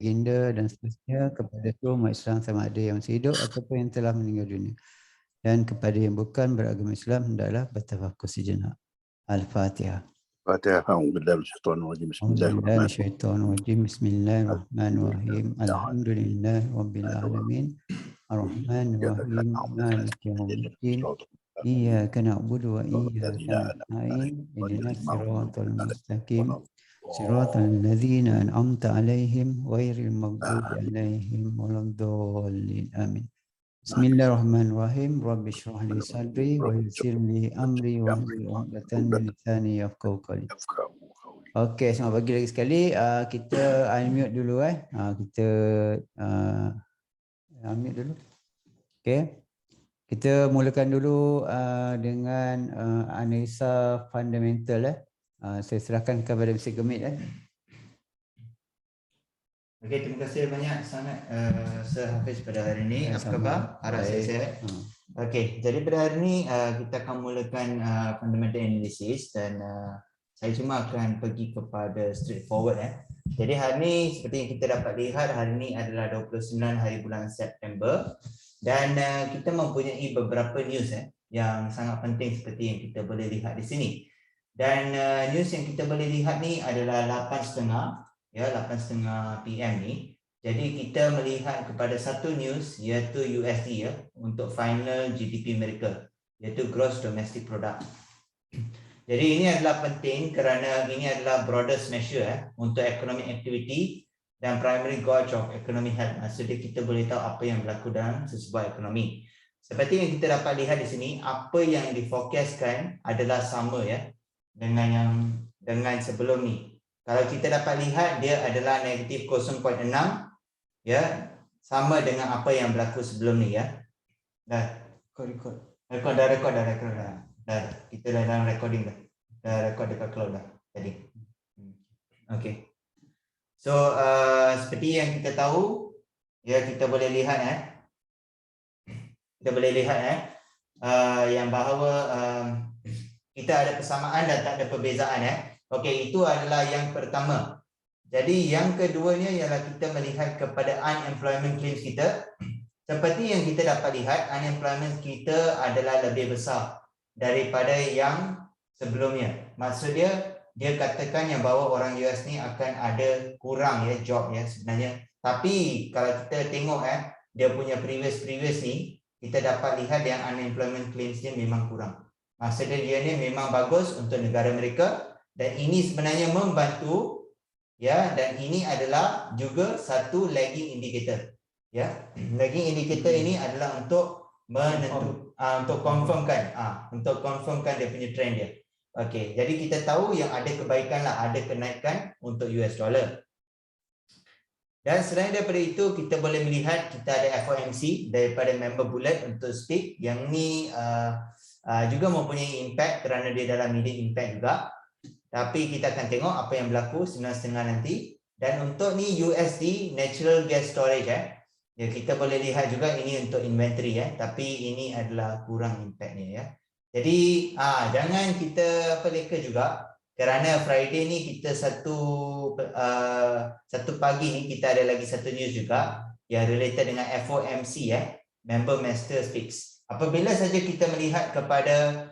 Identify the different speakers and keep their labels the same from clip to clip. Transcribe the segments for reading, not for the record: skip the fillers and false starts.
Speaker 1: baginda dan seterusnya kepada seluruh umat Islam sama ada yang masih hidup ataupun yang telah meninggal dunia. Dan kepada yang bukan beragama Islam hendaklah bertafakur sejenak. Al-Fatihah.
Speaker 2: Fatihah. A'udzubillahi minasyaitonir rajim.
Speaker 1: Bismillahirrahmanirrahim. Bismillahirrahmanirrahim. Alhamdulillahi rabbil alamin. Ar-Rahmanir-Rahim. Maliki yaumiddin. Iyyaka na'budu wa iyyaka nasta'in. Ihdinas siratal mustaqim. Siratal ladzina an'amta 'alaihim ghairil maghdubi 'alaihim waladdallin. Amin. Bismillahirrahmanirrahim. Rabbi shrah li sadri wa yassir li amri wahlul 'uqdatam min lisani yafqahu qawli. Okey, selamat pagi lagi sekali. Kita unmute dulu kita unmute dulu. Okey. Kita mulakan dulu dengan analisa fundamental saya serahkan kepada Mr. Gemit
Speaker 3: Okey, terima kasih banyak sangat Sir Hafiz pada hari ini. Apa khabar? Harap sihat. Okey, jadi pada hari ini kita akan mulakan fundamental analysis dan saya cuma akan pergi kepada straightforward Jadi hari ini seperti yang kita dapat lihat, hari ini adalah 29 hari bulan September dan kita mempunyai beberapa news yang sangat penting seperti yang kita boleh lihat di sini. Dan news yang kita boleh lihat ni adalah 8.30 8.30 PM ni. Jadi kita melihat kepada satu news iaitu USD untuk final GDP mereka iaitu Gross Domestic Product. Jadi ini adalah penting kerana ini adalah broadest measure untuk economic activity dan primary gauge of economic health. Maksudnya kita boleh tahu apa yang berlaku dalam sesebuah ekonomi. Seperti yang kita dapat lihat di sini, apa yang diforecastkan adalah sama dengan sebelum ni. Kalau kita dapat lihat dia adalah negatif 0.6 sama dengan apa yang berlaku sebelum ni Dah kita dah dalam recording dah record dekat cloud dah tadi. Okey. So seperti yang kita tahu kita boleh lihat yang bahawa kita ada persamaan dan tak ada perbezaan Okey, itu adalah yang pertama. Jadi yang keduanya ialah kita melihat kepada unemployment claims kita. Seperti yang kita dapat lihat, unemployment kita adalah lebih besar daripada yang sebelumnya. Maksudnya dia katakan yang bahawa orang US ni akan ada kurang job sebenarnya. Tapi kalau kita tengok dia punya previous ni, kita dapat lihat yang unemployment claims dia memang kurang. Maksudnya dia ni memang bagus untuk negara mereka. Dan ini sebenarnya membantu dan ini adalah juga satu lagging indicator lagging indicator ini adalah untuk untuk confirmkan dia punya trend dia. Okey, jadi kita tahu yang ada kebaikan ada kenaikan untuk US dollar. Dan selain daripada itu kita boleh melihat kita ada FOMC daripada member bulat untuk speak yang ni juga mempunyai impact kerana dia dalam medium impact juga. Tapi kita akan tengok apa yang berlaku 9.30 nanti. Dan untuk ni USD natural gas storage kita boleh lihat juga ini untuk inventory tapi ini adalah kurang impactnya Jadi jangan kita leka juga kerana Friday ni kita satu pagi ni kita ada lagi satu news juga yang related dengan FOMC member master speaks. Apabila saja kita melihat kepada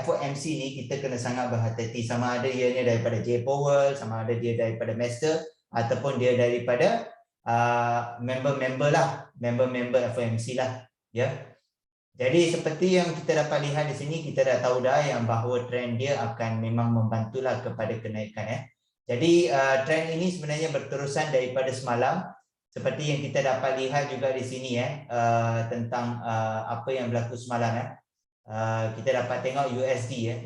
Speaker 3: FOMC ni kita kena sangat berhati-hati sama ada ianya daripada J Powell, sama ada dia daripada Master ataupun dia daripada member FOMC Jadi seperti yang kita dapat lihat di sini, kita dah tahu yang bahawa trend dia akan memang membantulah kepada kenaikan Jadi trend ini sebenarnya berterusan daripada semalam seperti yang kita dapat lihat juga di sini tentang apa yang berlaku semalam kita dapat tengok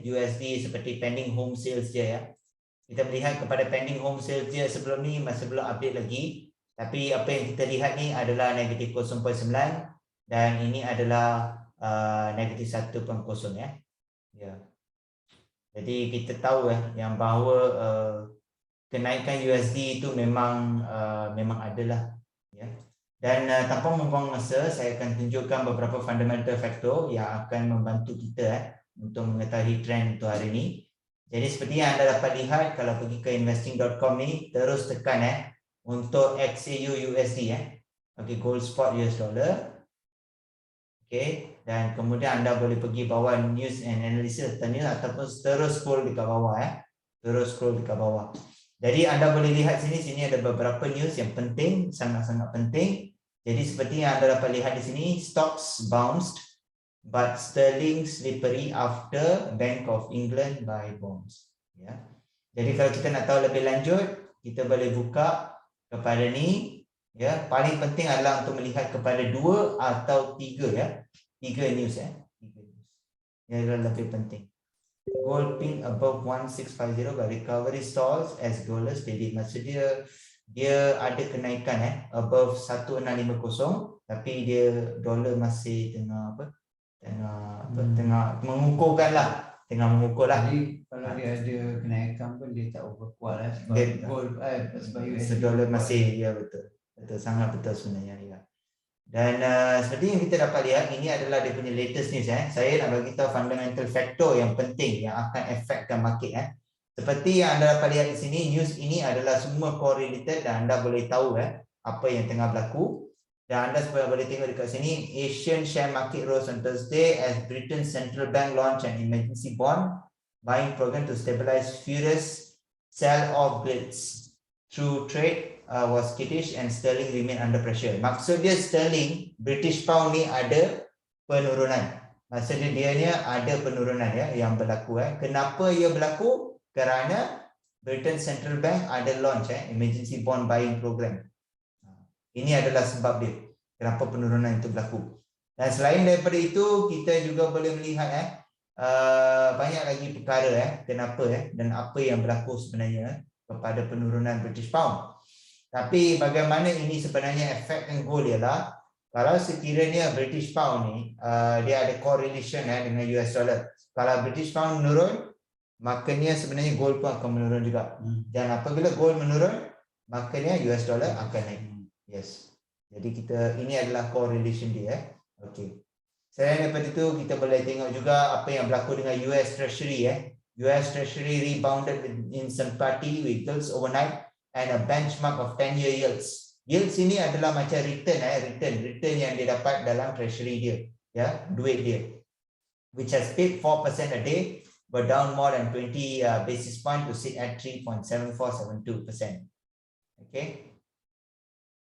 Speaker 3: USD seperti pending home sales dia Kita melihat kepada pending home sales dia sebelum ni masih belum update lagi. Tapi apa yang kita lihat ni adalah negatif 0.9 dan ini adalah negatif 1.0 ya. Jadi kita tahu yang bahawa kenaikan USD itu memang adalah ya. Dan tanpa membuang masa, saya akan tunjukkan beberapa fundamental factor yang akan membantu kita untuk mengetahui trend untuk hari ini. Jadi seperti yang anda dapat lihat, kalau pergi ke investing.com ni, terus tekan untuk XAU USD okey, gold spot US dollar. Okey, dan kemudian anda boleh pergi bawah news and analysis ataupun terus scroll dekat bawah terus scroll dekat bawah. Jadi anda boleh lihat sini ada beberapa news yang penting, sangat-sangat penting. Jadi seperti yang anda dapat lihat di sini, stocks bounced but sterling slippery after Bank of England buy bonds. Ya. Jadi kalau kita nak tahu lebih lanjut, kita boleh buka kepada ni. Ya, paling penting adalah untuk melihat kepada 2 atau 3 3 news 3 news. Yang adalah lebih penting. Gold pin above 1650 but recovery stalls as dollar steady. Maksud dia ada kenaikan above 1650 tapi dia dolar masih tengah tengah mengukurkan lah.
Speaker 1: Jadi kalau dia ada kenaikan pun dia tak overkuat sebab gold sebab USD
Speaker 3: dolar masih betul sangat betul sebenarnya ya. Dan seperti yang kita dapat lihat, ini adalah dia punya latest news. Saya nak bagi tahu fundamental factor yang penting yang akan affectkan market. Seperti yang anda dapat lihat di sini, news ini adalah semua correlated dan anda boleh tahu apa yang tengah berlaku. Dan anda boleh tengok dekat sini, Asian share market rose on Thursday as Britain's central bank launched an emergency bond buying program to stabilize furious sell-off blitz through trade. Was skittish and sterling remain under pressure. Maksud dia sterling, British pound ni ada penurunan. Maksud dia ni ada penurunan yang berlaku. Kenapa ia berlaku? Kerana Britain Central Bank ada launch emergency bond buying program. Ini adalah sebab dia. Kenapa penurunan itu berlaku. Dan selain daripada itu, kita juga boleh melihat banyak lagi perkara kenapa dan apa yang berlaku sebenarnya kepada penurunan British pound. Tapi bagaimana ini sebenarnya efekkan gold ialah kalau sekiranya British pound ni dia ada correlation dengan US dollar. Kalau British pound menurun, makanya sebenarnya gold pun akan menurun juga. Dan apabila gold menurun, makanya US dollar akan naik. Yes. Jadi ini adalah correlation dia. Okey. Selain daripada itu, kita boleh tengok juga apa yang berlaku dengan US Treasury. US Treasury rebounded in sympathy with yields overnight and a benchmark of 10-year yields. Yields ini adalah macam return yang dia dapat dalam treasury dia, duit dia, which has paid 4% a day, but down more than 20 basis point to sit at 3.7472%. Okay.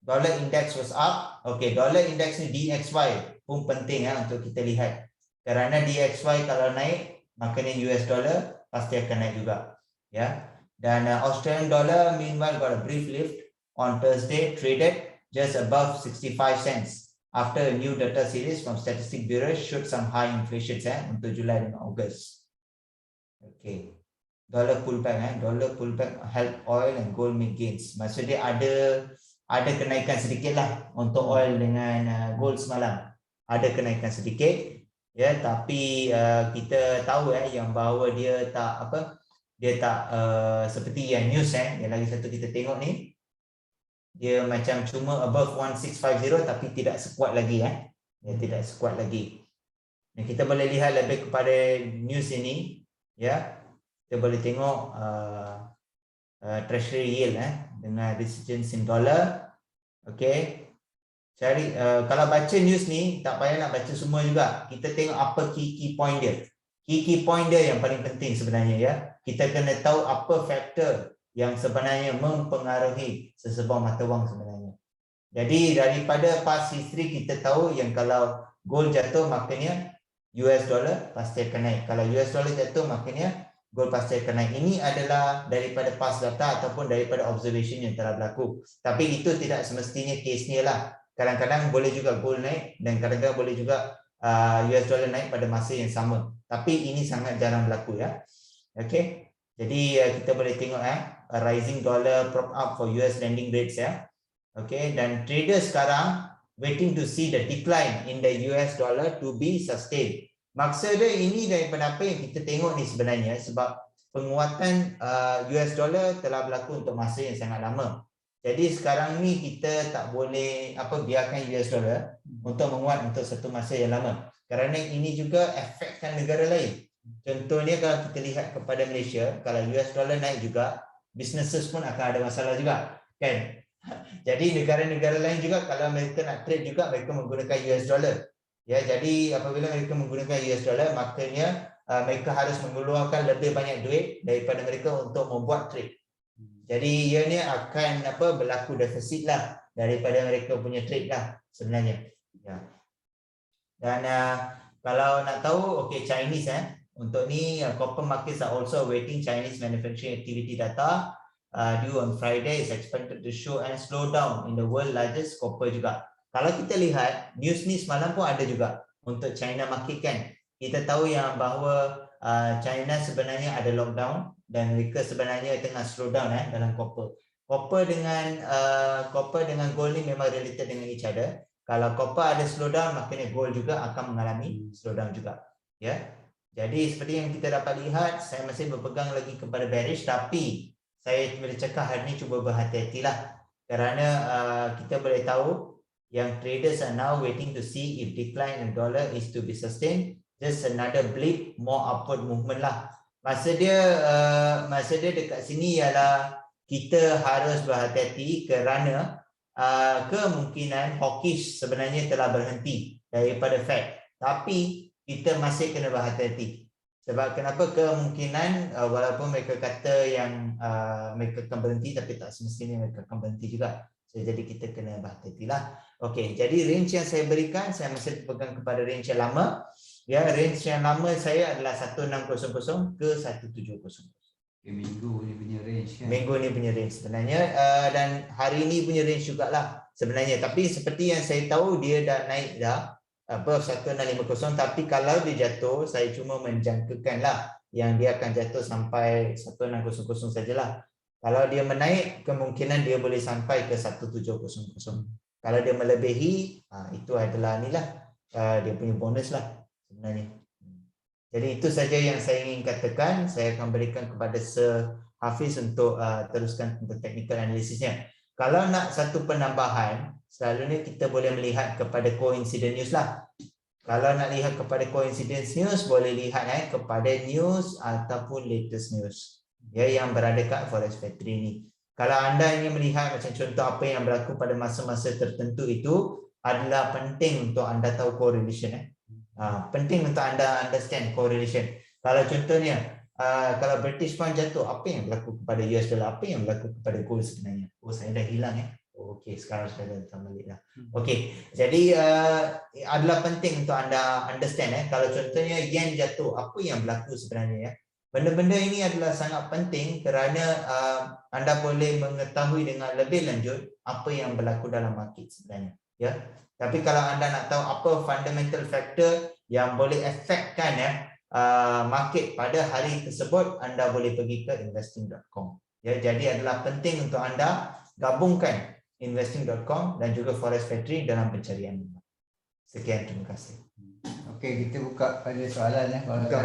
Speaker 3: Dollar index was up. Okay, dollar index ni DXY pun penting untuk kita lihat. Kerana DXY kalau naik, maknanya US dollar pasti akan naik juga. Ya. Dan Australian dollar meanwhile got a brief lift on Thursday, traded just above 65 cents after a new data series from Statistics Bureau showed some high inflation untuk Julai dan Ogos. Okay, dollar pullback help oil and gold make gains. Maksudnya ada kenaikan sedikit lah untuk oil dengan gold semalam. Ada kenaikan sedikit, ya. Tapi kita tahu yang bahawa dia tak seperti yang news yang lagi satu kita tengok ni, dia macam cuma above 1650 tapi tidak sekuat lagi tidak sekuat lagi. Dan kita boleh lihat lebih kepada news ini, ya. Kita boleh tengok treasury yield dengan resurgence in dollar. Okey. Cari kalau baca news ni tak payah nak baca semua juga. Kita tengok apa key point dia. Key point dia yang paling penting sebenarnya, ya. Kita kena tahu apa faktor yang sebenarnya mempengaruhi sesebuah mata wang sebenarnya. Jadi daripada past history kita tahu yang kalau gold jatuh maknanya US dollar pasti akan naik. Kalau US dollar jatuh maknanya gold pasti akan naik. Ini adalah daripada past data ataupun daripada observation yang telah berlaku. Tapi itu tidak semestinya case-nya lah. Kadang-kadang boleh juga gold naik dan kadang-kadang boleh juga US dollar naik pada masa yang sama. Tapi ini sangat jarang berlaku, ya. Okey. Jadi kita boleh tengok a rising dollar prop up for US lending rates, ya. Okey, dan traders sekarang waiting to see the decline in the US dollar to be sustained. Maksudnya ini daripada apa yang kita tengok ni sebenarnya sebab penguatan US dollar telah berlaku untuk masa yang sangat lama. Jadi sekarang ni kita tak boleh biarkan US dollar untuk menguat untuk satu masa yang lama. Kerana ini juga efekkan negara lain. Contohnya kalau kita lihat kepada Malaysia, kalau US dollar naik juga, businesses pun akan ada masalah juga, kan? Jadi negara-negara lain juga kalau mereka nak trade juga mereka menggunakan US dollar. Ya, jadi apabila mereka menggunakan US dollar, maknanya mereka harus mengeluarkan lebih banyak duit daripada mereka untuk membuat trade. Jadi ianya akan berlaku defisit lah daripada mereka punya trade lah sebenarnya. Ya. Dan kalau nak tahu, okay, Chinese untuk ni copper markets are also awaiting Chinese manufacturing activity data due on Friday is expected to show and slow down in the world largest copper juga. Kalau kita lihat news ni semalam pun ada juga untuk China market kan. Kita tahu yang bahawa China sebenarnya ada lockdown dan mereka sebenarnya tengah slow down dalam copper. Copper dengan gold ni memang related dengan each other. Kalau copper ada slow down, maknanya gold juga akan mengalami slow down juga. Ya. Jadi seperti yang kita dapat lihat, saya masih berpegang lagi kepada bearish, tapi saya boleh cakap hari ini cuba berhati-hatilah kerana kita boleh tahu yang traders are now waiting to see if decline in dollar is to be sustained. Just another blip, more upward movement lah. Masa dia dekat sini ialah kita harus berhati-hati kerana kemungkinan hawkish sebenarnya telah berhenti daripada Fed. Tapi kita masih kena berhati-hati. Sebab kenapa kemungkinan walaupun mereka kata yang mereka akan berhenti, tapi tak semestinya mereka akan berhenti juga. Jadi kita kena berhati-hatilah. Okey, jadi range yang saya berikan, saya masih pegang kepada range yang lama. Ya, range yang lama saya adalah 1600 ke 1700.
Speaker 1: Minggu ni punya range kan.
Speaker 3: Minggu ni punya range sebenarnya dan hari ni punya range jugalah sebenarnya. Tapi seperti yang saya tahu dia dah naik dah above 1650, tapi kalau dia jatuh saya cuma menjangkakanlah yang dia akan jatuh sampai 1600 sajalah. Kalau dia menaik, kemungkinan dia boleh sampai ke 1700. Kalau dia melebihi, itu adalah dia punya bonus lah sebenarnya. Jadi itu saja yang saya ingin katakan. Saya akan berikan kepada Sir Hafiz untuk teruskan untuk technical analisisnya. Kalau nak satu penambahan, selalunya kita boleh melihat kepada coincident news lah. Kalau nak lihat kepada coincidence news, boleh lihat kepada news ataupun latest news. Ya, yang berada kat Forex Factory ni. Kalau anda ingin melihat macam contoh apa yang berlaku pada masa-masa tertentu itu, adalah penting untuk anda tahu correlation. Penting untuk anda understand correlation. Kalau contohnya, kalau British Pound jatuh, apa yang berlaku kepada US dollar? Apa yang berlaku kepada gold sebenarnya? Oh, saya dah hilang Okey, sekarang saya dah datang balik dah. Okey, jadi adalah penting untuk anda understand. Kalau contohnya yen jatuh, apa yang berlaku sebenarnya? Benda-benda ini adalah sangat penting kerana anda boleh mengetahui dengan lebih lanjut apa yang berlaku dalam market sebenarnya. Ya. Tapi kalau anda nak tahu apa fundamental factor yang boleh affectkan market pada hari tersebut, anda boleh pergi ke investing.com. Ya, jadi adalah penting untuk anda gabungkan investing.com dan juga Forex Factory dalam pencarian. Sekian, terima kasih.
Speaker 1: Okey, kita buka pada soalan
Speaker 3: Kalau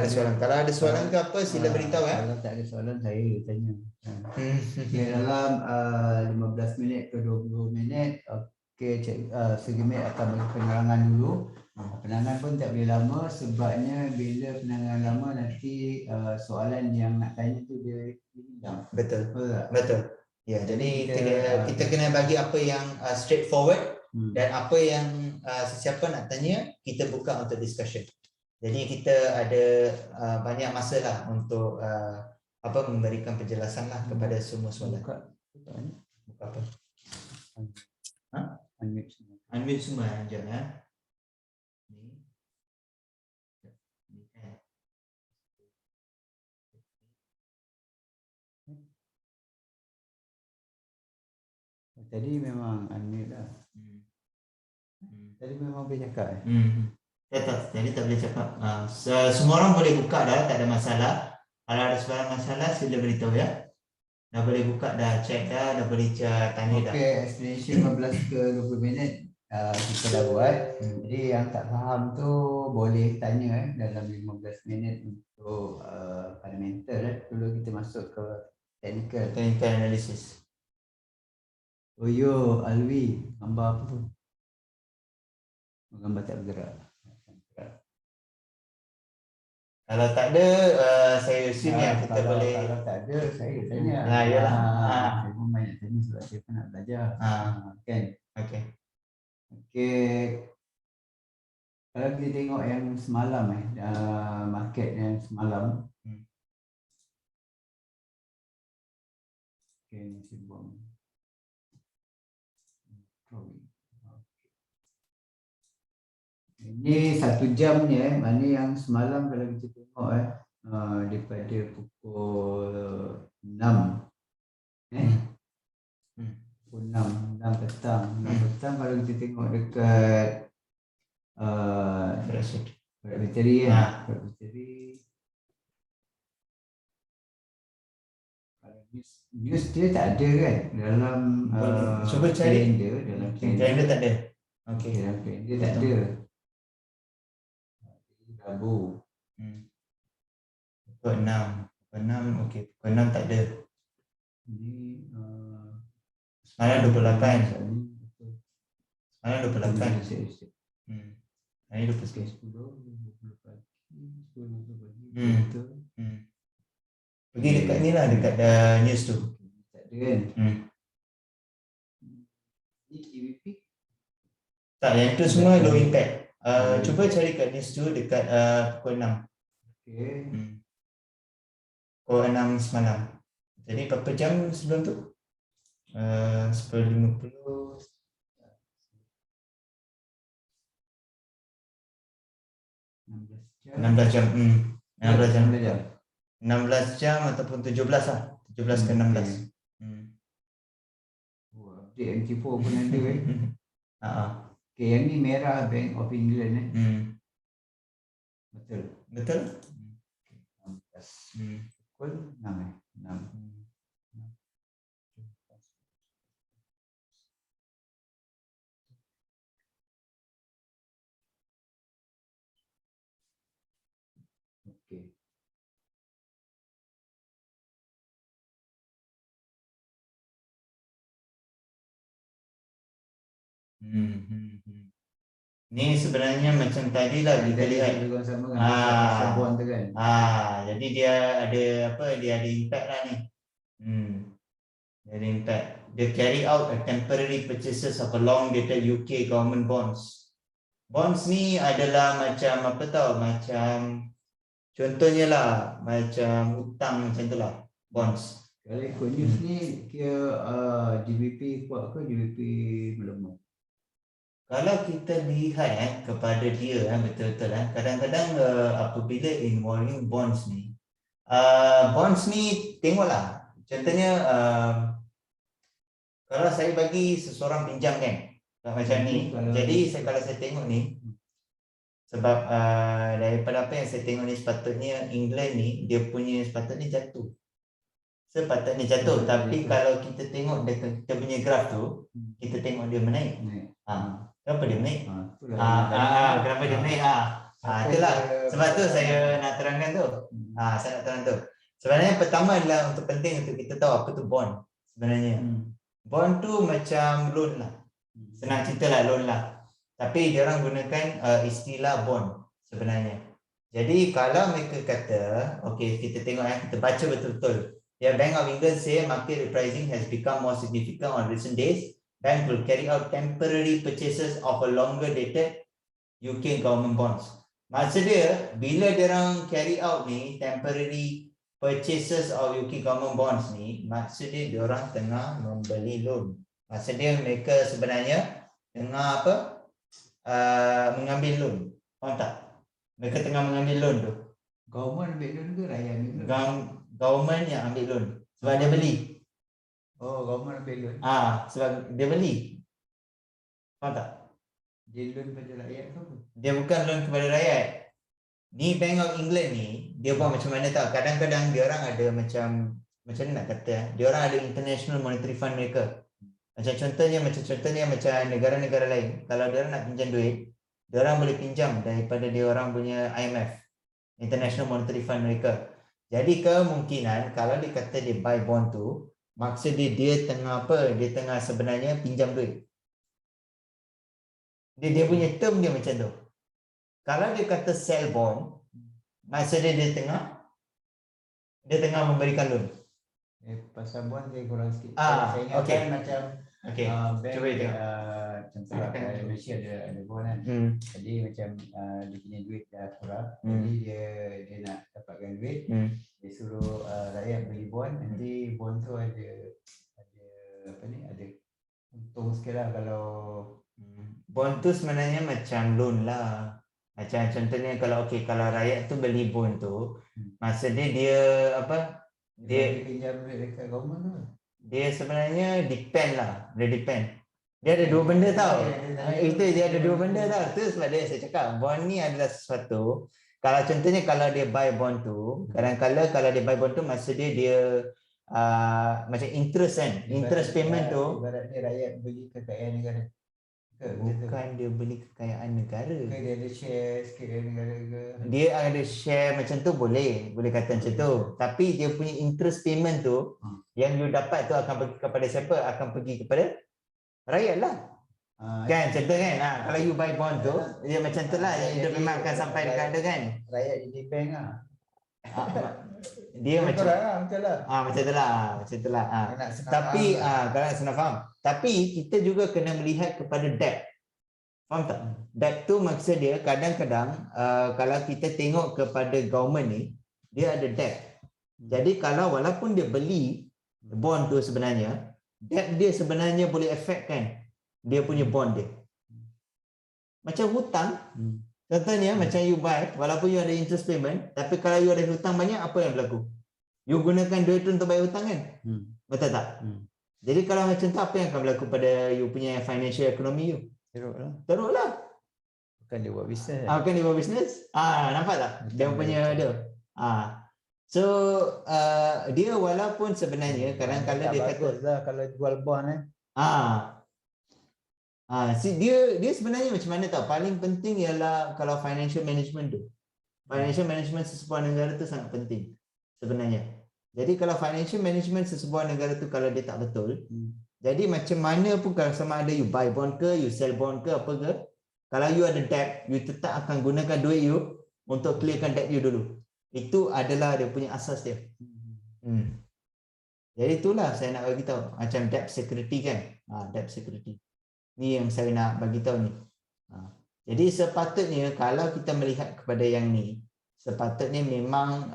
Speaker 3: ada soalan ke apa, sila beritahu
Speaker 1: Kalau tak ada soalan, saya tanya. Okay, dalam 15 minit ke 20 minit, okey, Sir Gemit akan bagi penerangan dulu. Penerangan pun tak boleh lama sebabnya bila penerangan lama nanti soalan yang nak tanya tu dia hilang.
Speaker 3: Betul. Betul. Ya, jadi kita kena bagi apa yang straightforward. Dan apa yang sesiapa nak tanya, kita buka untuk discussion. Jadi kita ada banyak masa lah untuk memberikan penjelasan lah kepada semua soalan. Buka apa? Unmute semua. Unmute semua sekejap
Speaker 1: Tadi memang unmute lah. Tadi memang boleh cakap
Speaker 3: Jadi tak boleh cakap. Semua orang boleh buka dah, tak ada masalah. Kalau ada sebarang masalah, sila beritahu ya. Dah boleh buka dah, check dah boleh tanya dah.
Speaker 1: Okey, explanation 15 ke 20 minit kita dah buat. Jadi yang tak faham tu boleh tanya dalam 15 minit untuk fundamental. Dulu kita masuk ke technical
Speaker 3: analysis.
Speaker 1: Oh yo, Alwi, gambar apa tu? Gambar tak bergerak.
Speaker 3: Kalau tak ada, saya assume yang kita boleh.
Speaker 1: Kalau tak ada, saya tanya.
Speaker 3: Yalah.
Speaker 1: Saya pun banyak tanya sebab saya pun nak belajar. Kan?
Speaker 3: Okey.
Speaker 1: Okey. Kalau kita tengok yang semalam market yang semalam. Okey, ni saya buang. Ini 1 jam ni mana yang semalam kalau kita tengok daripada pukul 6 pukul 6 petang. 6 petang kalau kita tengok dekat bateri bateri. News dia tak ada kan dalam
Speaker 3: cuba cari
Speaker 1: dalam
Speaker 3: kalender tak ada. Okey.
Speaker 1: Dalam kalender tak ada. Rabu.
Speaker 3: Pukul 6. Okey, pukul 6 tak ada.
Speaker 1: Ini
Speaker 3: semalam 28. Semalam 28. Hari 29.
Speaker 1: 10 pagi.
Speaker 3: Pergi dekat ni lah, dekat news tu.
Speaker 1: Tak ada kan? Ini GBP?
Speaker 3: Tak, yang tu semua low impact. Cuba cari kat news tu dekat pukul 6.
Speaker 1: Okey.
Speaker 3: Pukul 6 semalam. Jadi berapa jam sebelum tu? 10.50. 16 jam. 16 jam ataupun 17 lah. 17 ke 16.
Speaker 1: Update MT4 pun ada Okey, yang ni merah Bank of England Betul.
Speaker 3: Betul?
Speaker 1: Pukul 6 Okey.
Speaker 3: Ni sebenarnya macam tadi lah kita lihat.
Speaker 1: Sama bond tu kan.
Speaker 3: Jadi dia ada apa? Dia ada impact lah ni. Dia ada impact. Dia carry out a temporary purchases of a long dated UK government bonds. Bonds ni adalah macam apa tau? Macam contohnya lah macam hutang macam tu lah. Bonds.
Speaker 1: Kalau ikut news ni kira GBP kuat ke GBP melemah?
Speaker 3: Kalau kita lihat kepada dia betul-betul kadang-kadang apabila involving bonds ni tengoklah contohnya kalau saya bagi seseorang pinjam kan macam ni jadi kalau saya tengok ni sebab daripada apa yang saya tengok ni sepatutnya England ni dia punya sepatutnya jatuh tapi kalau kita tengok kita punya graf tu kita tengok dia menaik. Kenapa dia naik? Kenapa dia naik? Itulah. Sebab tu saya nak terangkan tu. Saya nak terang tu. Sebenarnya pertama adalah untuk penting untuk kita tahu apa tu bond sebenarnya. Bond tu macam loan lah. Senang cerita lah loan lah. Tapi dia orang gunakan istilah bond sebenarnya. Jadi kalau mereka kata, okey kita tengok kita baca betul-betul. Bank of England say market repricing has become more significant on recent days. Bank will carry out temporary purchases of a longer dated UK government bonds. Maksud dia, bila dia orang carry out ni temporary purchases of UK government bonds ni, maksud dia orang tengah membeli loan. Maksud dia mereka sebenarnya tengah apa? Mengambil loan. Faham tak? Mereka tengah mengambil loan tu.
Speaker 1: Government ambil loan ke rakyat ambil loan?
Speaker 3: Government yang ambil loan sebab dia beli.
Speaker 1: Government ambil loan.
Speaker 3: Sebab dia beli. Faham tak?
Speaker 1: Dia loan kepada rakyat ke apa?
Speaker 3: Dia bukan loan kepada rakyat. Ni Bank of England ni, dia buat macam mana tau. Kadang-kadang dia orang ada macam mana nak kata, dia orang ada International Monetary Fund mereka. Macam contohnya macam negara-negara lain, kalau dia orang nak pinjam duit, dia orang boleh pinjam daripada dia orang punya IMF, International Monetary Fund mereka. Jadi kemungkinan kalau dia kata dia buy bond tu, maksud dia tengah apa? Dia tengah sebenarnya pinjam duit. Dia punya term dia macam tu. Kalau dia kata sell bond, Maksudnya dia tengah memberikan loan.
Speaker 1: Pasal bond dia kurang sikit.
Speaker 3: Ah,
Speaker 1: Saya ingat
Speaker 3: okey.
Speaker 1: kan macam
Speaker 3: Okey.
Speaker 1: bank
Speaker 3: Cuba tengok.
Speaker 1: contohlah kat Malaysia ada bond kan. Jadi macam dia punya duit dah kurang. Jadi dia nak dapatkan duit. Dia suruh rakyat beli bond. Nanti bond tu ada apa ni, ada untung sikit lah kalau
Speaker 3: Bond tu sebenarnya macam loan lah. Macam contohnya kalau rakyat tu beli bond tu, maksudnya dia apa?
Speaker 1: dia pinjam duit dekat government tu.
Speaker 3: Dia sebenarnya depend lah. Dia depend. Dia ada dua benda tau. Itu dia ada dua benda tau. Tu sebab dia saya cakap bond ni adalah sesuatu. Kalau contohnya kalau dia buy bond tu, kadang-kadang kalau dia buy bond tu maksud dia macam interest kan. Interest payment tu.
Speaker 1: Ibarat dia rakyat beli kekayaan negara.
Speaker 3: Bukan dia beli kekayaan negara.
Speaker 1: Dia ada share sikit dari negara ke?
Speaker 3: Dia ada share macam tu boleh kata macam tu. Tapi dia punya interest payment tu yang you dapat tu akan pergi kepada siapa? Akan pergi kepada rakyat lah. Kan contoh kan. Kalau you buy bond tu dia macam tu lah. Dia memang akan sampai dekat ada kan.
Speaker 1: Rakyat jadi bank lah.
Speaker 3: Dia macam
Speaker 1: betul lah.
Speaker 3: macam tu lah. Tapi kalau nak senang faham. Tapi kita juga kena melihat kepada debt. Faham tak? Debt tu maksud dia kadang-kadang kalau kita tengok kepada government ni, dia ada debt. Jadi kalau walaupun dia beli bond tu sebenarnya, debt dia sebenarnya boleh affect kan dia punya bond dia. Macam hutang. Contohnya macam you buy, walaupun you ada interest payment, tapi kalau you ada hutang banyak, apa yang berlaku? You gunakan duit tu untuk bayar hutang kan? Betul tak? Jadi kalau macam tu, apa yang akan berlaku pada you punya financial economy you? Teruk lah.
Speaker 1: Bukan dia buat bisnes.
Speaker 3: Bukan dia buat bisnes. Nampak tak? Dia punya dia. So dia walaupun sebenarnya kadang-kadang dia kata
Speaker 1: lah kalau jual bond
Speaker 3: dia sebenarnya macam mana tau, paling penting ialah kalau financial management tu. Financial management sesebuah negara tu sangat penting sebenarnya. Jadi kalau financial management sesebuah negara tu kalau dia tak betul, jadi macam mana pun kalau sama ada you buy bond ke, you sell bond ke apa ke, kalau you ada debt, you tetap akan gunakan duit you untuk clearkan debt you dulu. Itu adalah dia punya asas dia. Jadi itulah saya nak bagi tahu macam debt security kan. Debt security. Ni yang saya nak bagi tahu ni. Jadi sepatutnya kalau kita melihat kepada yang ni, sepatutnya memang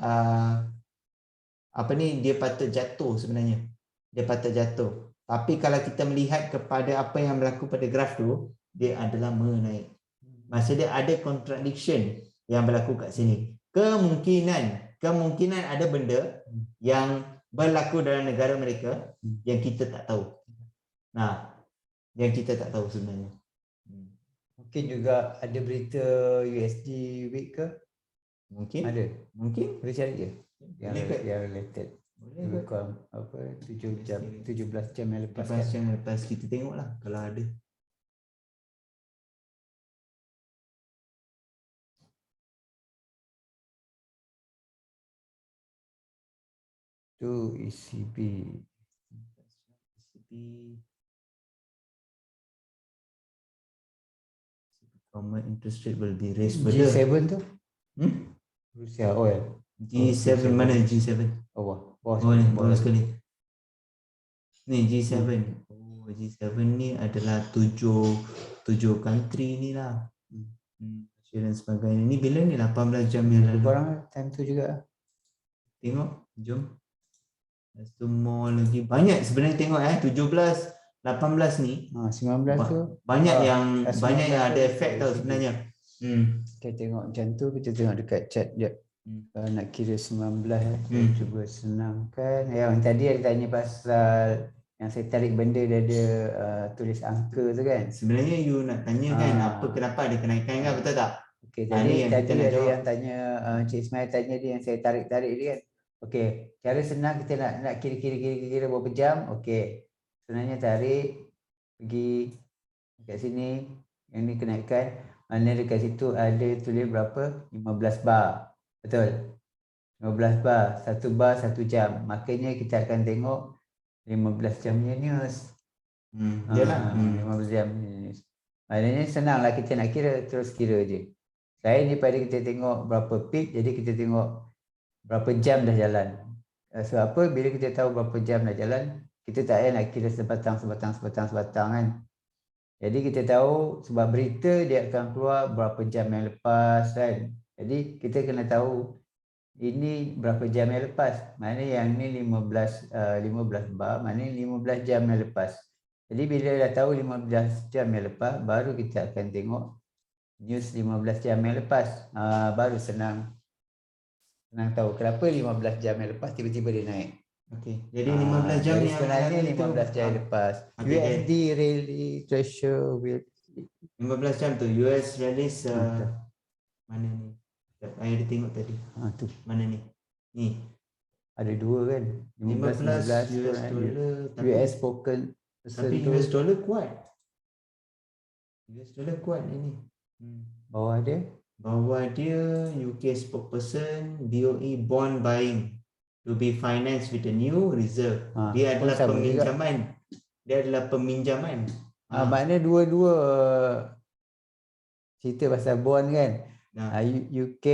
Speaker 3: dia patut jatuh sebenarnya. Dia patut jatuh. Tapi kalau kita melihat kepada apa yang berlaku pada graf tu, dia adalah menaik. Maksudnya ada contradiction yang berlaku kat sini. Kemungkinan ada benda yang berlaku dalam negara mereka yang kita tak tahu. Yang kita tak tahu sebenarnya.
Speaker 1: Mungkin juga ada berita USD week ke?
Speaker 3: Mungkin.
Speaker 1: Ada.
Speaker 3: Mungkin.
Speaker 1: Boleh cari je. Yang related.
Speaker 3: Boleh.
Speaker 1: 17 jam yang lepas.
Speaker 3: 17 jam lepas kita tengoklah kalau ada.
Speaker 1: Tu ECB.
Speaker 3: Common interest rate will be raised
Speaker 1: G7 tu? Rusia oil.
Speaker 3: G7 mana G7? Bawah sekali. Ni G7. G7 ni adalah tujuh country ni lah. Dan sebagainya. Ni bila ni 18 jam yang lalu.
Speaker 1: Korang time tu juga.
Speaker 3: Tengok, jom. Lepas tu more lagi. Banyak sebenarnya tengok 17, 18 ni.
Speaker 1: 19 tu.
Speaker 3: Banyak yang ada efek tau sebenarnya.
Speaker 1: Kita tengok macam tu, kita tengok dekat chat je. Kalau nak kira 19 cuba senangkan. Yang tadi ada tanya pasal yang saya tarik benda dia ada tulis angka tu kan.
Speaker 3: Sebenarnya you nak tanya kan kenapa ada kenaikan kan, betul tak?
Speaker 1: Okey, tadi ada yang tanya Cik Ismail tanya dia yang saya tarik-tarik dia kan. Okey, cara senang kita nak kira berapa jam. Okey. Sebenarnya tarik pergi dekat sini, yang ni kenaikan, mana dekat situ ada tulis berapa? 15 bar. Betul. 15 bar, 1 bar 1 jam. Makanya kita akan tengok 15 jamnya news. Yalah, 15 jam news. Maknanya senanglah kita nak kira, terus kira je. Lain daripada kita tengok berapa peak, jadi kita tengok berapa jam dah jalan. Sebab apa? Bila kita tahu berapa jam dah jalan, kita tak payah nak kira sebatang kan. Jadi kita tahu sebab berita dia akan keluar berapa jam yang lepas kan. Jadi kita kena tahu ini berapa jam yang lepas. Mana yang ni 15 bar, mana ni 15 jam yang lepas. Jadi bila dah tahu 15 jam yang lepas, baru kita akan tengok news 15 jam yang lepas. Baru senang tahu kenapa 15 jam yang lepas tiba-tiba dia naik.
Speaker 3: Okey. Jadi 15 jam
Speaker 1: jadi
Speaker 3: yang
Speaker 1: sebenarnya
Speaker 3: lalu
Speaker 1: 15 jam yang lepas.
Speaker 3: Okey,
Speaker 1: USD really treasure will
Speaker 3: 15 jam tu US release
Speaker 1: dah.
Speaker 3: mana ni? Saya ada tengok tadi.
Speaker 1: Tu
Speaker 3: Mana ni? Ni.
Speaker 1: ada dua kan.
Speaker 3: 15 US dollar
Speaker 1: US spoken
Speaker 3: tapi US dollar kuat. US dollar kuat ini.
Speaker 1: bawah dia
Speaker 3: Bawah dia UK spokesperson BOE bond buying to be financed with a new reserve. Dia adalah peminjaman. Dia adalah peminjaman.
Speaker 1: Maknanya dua-dua cerita pasal bond kan. UK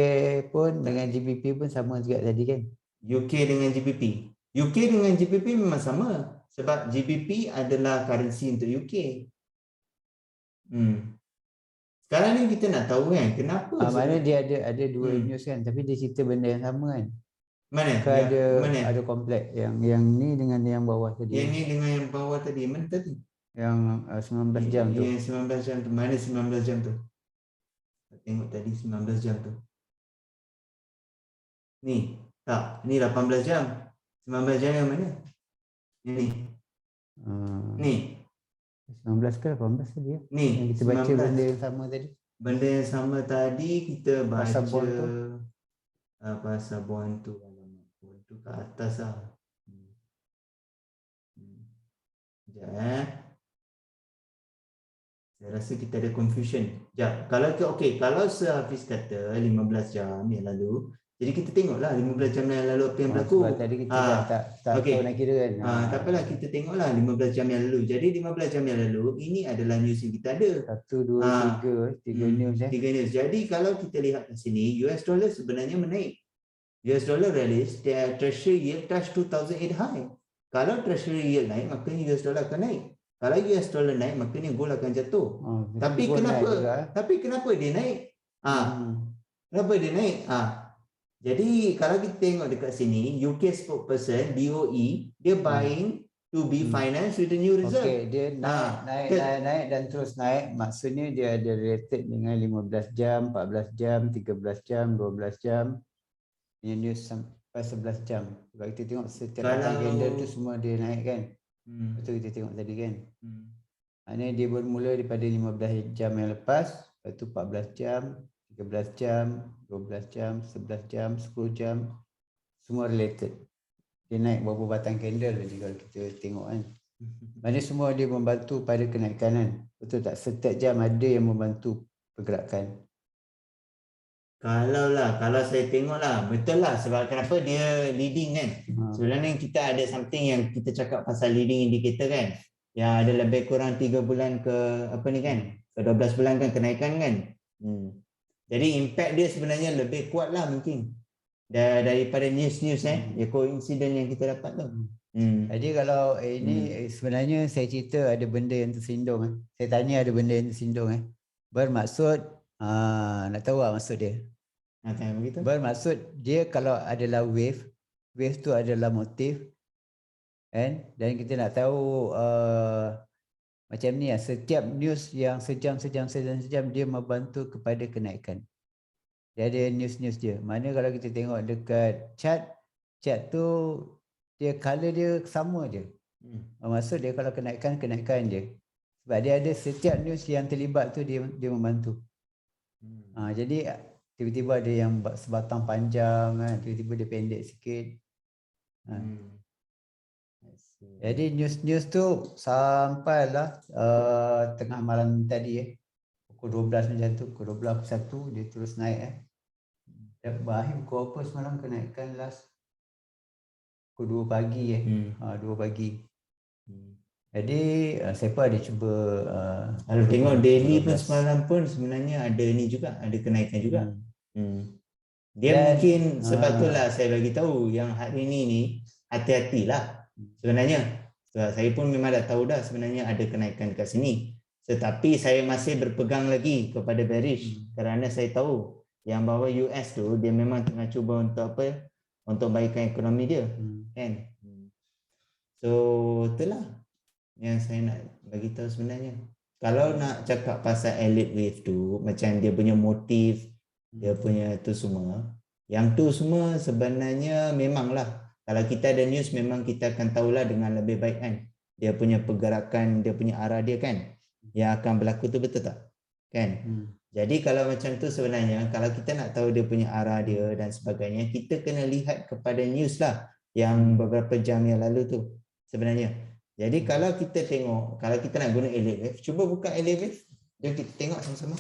Speaker 1: pun dengan GBP pun sama juga tadi kan.
Speaker 3: UK dengan GBP. UK dengan GBP memang sama sebab GBP adalah currency untuk UK. Sekarang ni kita nak tahu kan kenapa
Speaker 1: maknanya dia ada dua news kan, tapi dia cerita benda yang sama kan.
Speaker 3: Mana?
Speaker 1: Ada kompleks yang ni dengan yang bawah tadi.
Speaker 3: Yang ni dengan yang bawah tadi. Mana tadi?
Speaker 1: Yang 19 jam tu.
Speaker 3: Yang 19 jam tu. Mana 19 jam tu? Tengok tadi 19 jam tu. Ni. Tak, ni 18 jam. 19 jam yang mana? Ni. Ni.
Speaker 1: 19 ke 18 tadi ya?
Speaker 3: Ni.
Speaker 1: Yang kita baca 19. Benda yang sama tadi.
Speaker 3: Benda yang sama tadi kita baca
Speaker 1: pasal bond tu.
Speaker 3: Pasal bond tu. Bond tu kat atas lah. Sekejap Saya rasa kita ada confusion. Sekejap. Kalau Sir Hafiz kata 15 jam yang lalu, jadi kita tengoklah 15 jam yang lalu apa yang berlaku.
Speaker 1: Sebab tadi kita tak tahu nak kira kan.
Speaker 3: Tak apalah, kita tengoklah 15 jam yang lalu. Jadi 15 jam yang lalu, ini adalah news yang kita ada.
Speaker 1: 1, 2, 3 news.
Speaker 3: 3 news. Jadi kalau kita lihat di sini, US dollar sebenarnya menaik. US dollar release, their treasury yield touch 2008 high. Kalau treasury yield naik, maknanya US dollar akan naik. Kalau US dollar naik, maknanya gold akan jatuh. Tapi kenapa dia naik? Kenapa dia naik? Jadi kalau kita tengok dekat sini, UK spokesperson BOE dia buying to be financed with the new reserve.
Speaker 1: Okey, dia naik dan terus naik. Maksudnya dia ada related dengan 15 jam, 14 jam, 13 jam, 12 jam. Yang news sampai 11 jam. Kalau kita tengok setiap kalender tu semua dia naik kan. Betul kita tengok tadi kan. Maknanya dia bermula daripada 15 jam yang lepas, lepas tu 14 jam, 13 jam, 12 jam, 11 jam, 10 jam, semua related. Dia naik beberapa batang candle tadi kalau kita tengok kan. Maknanya semua dia membantu pada kenaikan kan. Betul tak? Setiap jam ada yang membantu pergerakan.
Speaker 3: Kalau saya tengoklah, betul lah sebab kenapa dia leading kan. Sebenarnya kita ada something yang kita cakap pasal leading indicator kan. Yang ada lebih kurang 3 bulan ke apa ni kan. Ke 12 bulan kan kenaikan kan. Jadi impact dia sebenarnya lebih kuat lah mungkin daripada news-news ya coincidence yang kita dapat tu.
Speaker 1: Jadi kalau ini sebenarnya saya cerita ada benda yang tersindung. Saya tanya ada benda yang tersindung. Bermaksud nak tahu tak maksud dia? Bermaksud dia kalau adalah wave tu adalah motif kan? Dan kita nak tahu macam ni lah, setiap news yang sejam dia membantu kepada kenaikan. Dia ada news dia. Mana kalau kita tengok dekat chart tu dia color dia sama je. Maksud dia kalau kenaikan je. Sebab dia ada setiap news yang terlibat tu dia membantu. Jadi tiba-tiba ada yang sebatang panjang kan, tiba-tiba dia pendek sikit. Jadi news tu sampailah tengah malam tadi pukul 12 macam tu, pukul 12 pukul 1 dia terus naik Bahim pukul apa semalam kenaikan last pukul 2 pagi 2 pagi. Jadi saya pun ada cuba
Speaker 3: Kalau tengok daily pun
Speaker 1: 12.
Speaker 3: semalam pun sebenarnya ada ni juga, ada kenaikan juga. Dia
Speaker 1: Dan,
Speaker 3: mungkin sebab itulah saya bagi tahu yang hari ni hati-hatilah sebenarnya. Sebab saya pun memang dah tahu dah sebenarnya ada kenaikan kat sini. Tetapi saya masih berpegang lagi kepada bearish kerana saya tahu yang bahawa US tu dia memang tengah cuba untuk apa? Untuk baikkan ekonomi dia. Kan? So itulah yang saya nak bagi tahu sebenarnya. Kalau nak cakap pasal elite wave tu, macam dia punya motif, dia punya tu semua, yang tu semua sebenarnya memanglah kalau kita ada news memang kita akan tahulah dengan lebih baik kan. Dia punya pergerakan, dia punya arah dia kan. Yang akan berlaku tu betul tak? Kan? Jadi kalau macam tu sebenarnya kalau kita nak tahu dia punya arah dia dan sebagainya, kita kena lihat kepada news lah yang beberapa jam yang lalu tu sebenarnya. Jadi kalau kita tengok, kalau kita nak guna elite wave, cuba buka elite wave. Jom kita tengok sama-sama.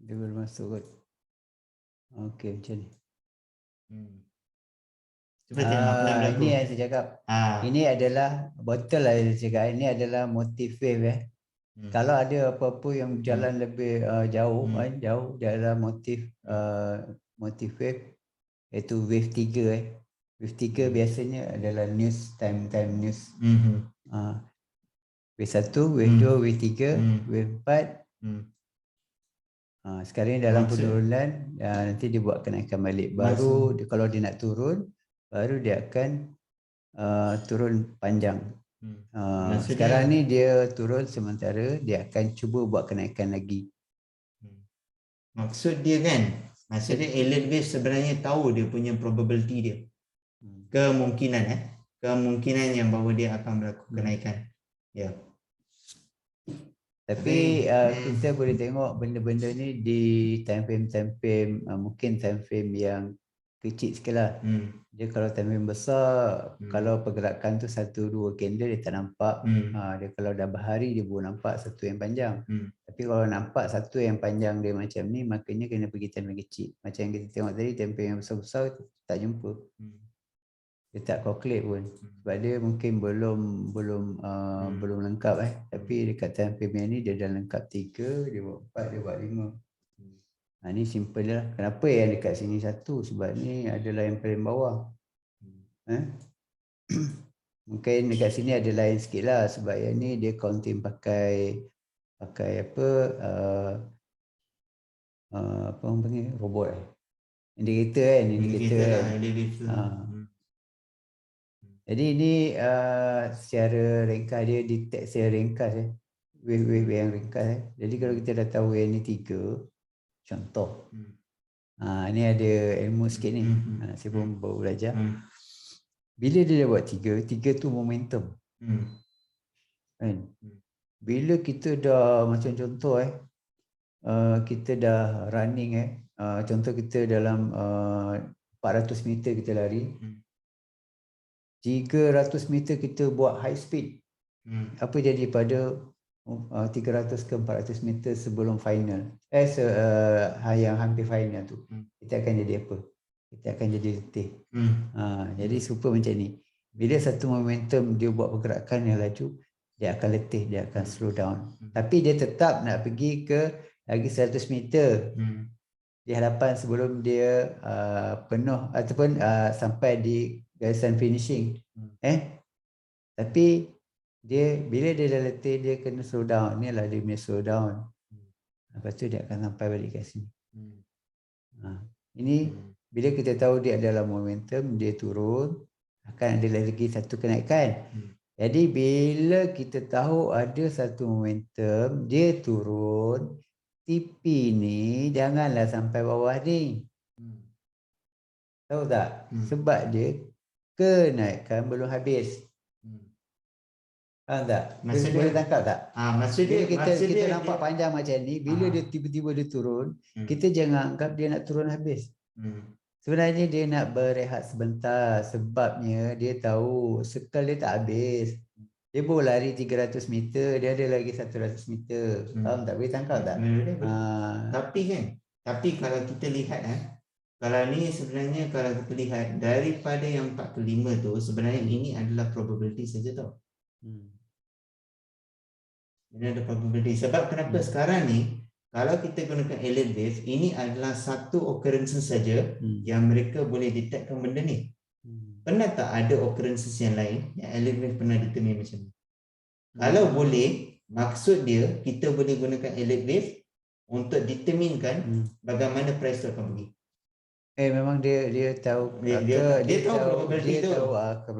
Speaker 1: Dia belum masuk kot. Okey, macam ni.
Speaker 3: Cuba tengok apa yang berlaku.
Speaker 1: Ini yang saya cakap. Ini adalah, betul lah saya cakap, ini adalah motif wave. Kalau ada apa-apa yang berjalan lebih jauh, jauh, dia adalah motif motif wave, iaitu wave 3. Wave 3 biasanya adalah news, time news. Wave 1, wave 2, wave 3, wave 4. Sekarang ni dalam penurunan, nanti dia buat kenaikan balik. Baru kalau dia nak turun, baru dia akan turun panjang. Sekarang ni dia turun sementara, dia akan cuba buat kenaikan lagi.
Speaker 3: Maksud dia kan, maksud dia elite wave sebenarnya tahu dia punya probability dia. Kemungkinan yang bahawa dia akan berlaku kenaikan. Ya.
Speaker 1: Tapi kita boleh tengok benda-benda ni di time frame mungkin time frame yang kecil sikit lah. Dia kalau time frame besar, kalau pergerakan tu 1-2 candle dia tak nampak. Dia kalau dah berhari dia baru nampak satu yang panjang. Tapi kalau nampak satu yang panjang dia macam ni, makanya kena pergi time frame kecil. Macam yang kita tengok tadi, time frame yang besar-besar tak jumpa. Dia tak calculate pun. Sebab dia mungkin belum lengkap. Tapi dekat time frame yang ni dia dah lengkap 3, dia buat 4, dia buat 5. Ni simple lah. Kenapa yang dekat sini 1? Sebab ni adalah yang paling bawah. Mungkin dekat sini ada lain sikit lah. Sebab yang ni dia counting pakai apa apa orang panggil, robot indikator kan, indikator. Jadi ini secara ringkas dia detect secara ringkas wave-wave yang ringkas. Jadi kalau kita dah tahu yang ni 3 contoh. Ni ada ilmu sikit ni. Saya pun baru belajar. Bila dia dah buat 3 tu momentum. Kan? Bila kita dah macam contoh kita dah running contoh kita dalam 400 meter kita lari. 300 meter kita buat high speed. Apa jadi pada 300 ke 400 meter sebelum final? Yang hampir final tu. Kita akan jadi apa? Kita akan jadi letih. Jadi super macam ni. Bila satu momentum dia buat pergerakan yang laju, dia akan letih, dia akan slow down. Tapi dia tetap nak pergi ke lagi 100 meter. Di hadapan sebelum dia penuh ataupun sampai di garisan finishing. Tapi dia bila dia dah letih, dia kena slow down. Inilah dia punya slow down. Lepas tu dia akan sampai balik kat sini. Ini bila kita tahu dia adalah momentum, dia turun, akan ada lagi satu kenaikan. Jadi bila kita tahu ada satu momentum, dia turun, TP ni janganlah sampai bawah ni. Tahu tak?
Speaker 3: Hmm.
Speaker 1: Sebab dia kenaikan belum habis. Faham tak?
Speaker 3: Maksud
Speaker 1: Boleh
Speaker 3: dia,
Speaker 1: tangkap tak?
Speaker 3: maksud
Speaker 1: Bila
Speaker 3: dia,
Speaker 1: kita nampak panjang macam ni, bila
Speaker 3: Ah.
Speaker 1: dia tiba-tiba dia turun,
Speaker 3: Hmm.
Speaker 1: kita jangan anggap dia nak turun habis. Sebenarnya dia nak berehat sebentar, sebabnya dia tahu sekal dia tak habis. Dia baru lari 300 meter, dia ada lagi 100 meter. Faham tak? Boleh tangkap tak?
Speaker 3: Tapi kalau kita lihat kalau ni sebenarnya kalau kita lihat daripada yang 45 tu sebenarnya ini adalah probability saja tau. Ini ada probability. Sebab kenapa sekarang ni kalau kita gunakan alien wave, ini adalah satu occurrences saja yang mereka boleh detectkan benda ni. Pernah tak ada occurrences yang lain yang alien wave pernah determine macam ni? Kalau boleh, maksud dia kita boleh gunakan alien wave untuk determinekan bagaimana price tu akan pergi.
Speaker 1: Memang dia tahu
Speaker 3: Dia tahu probability tu.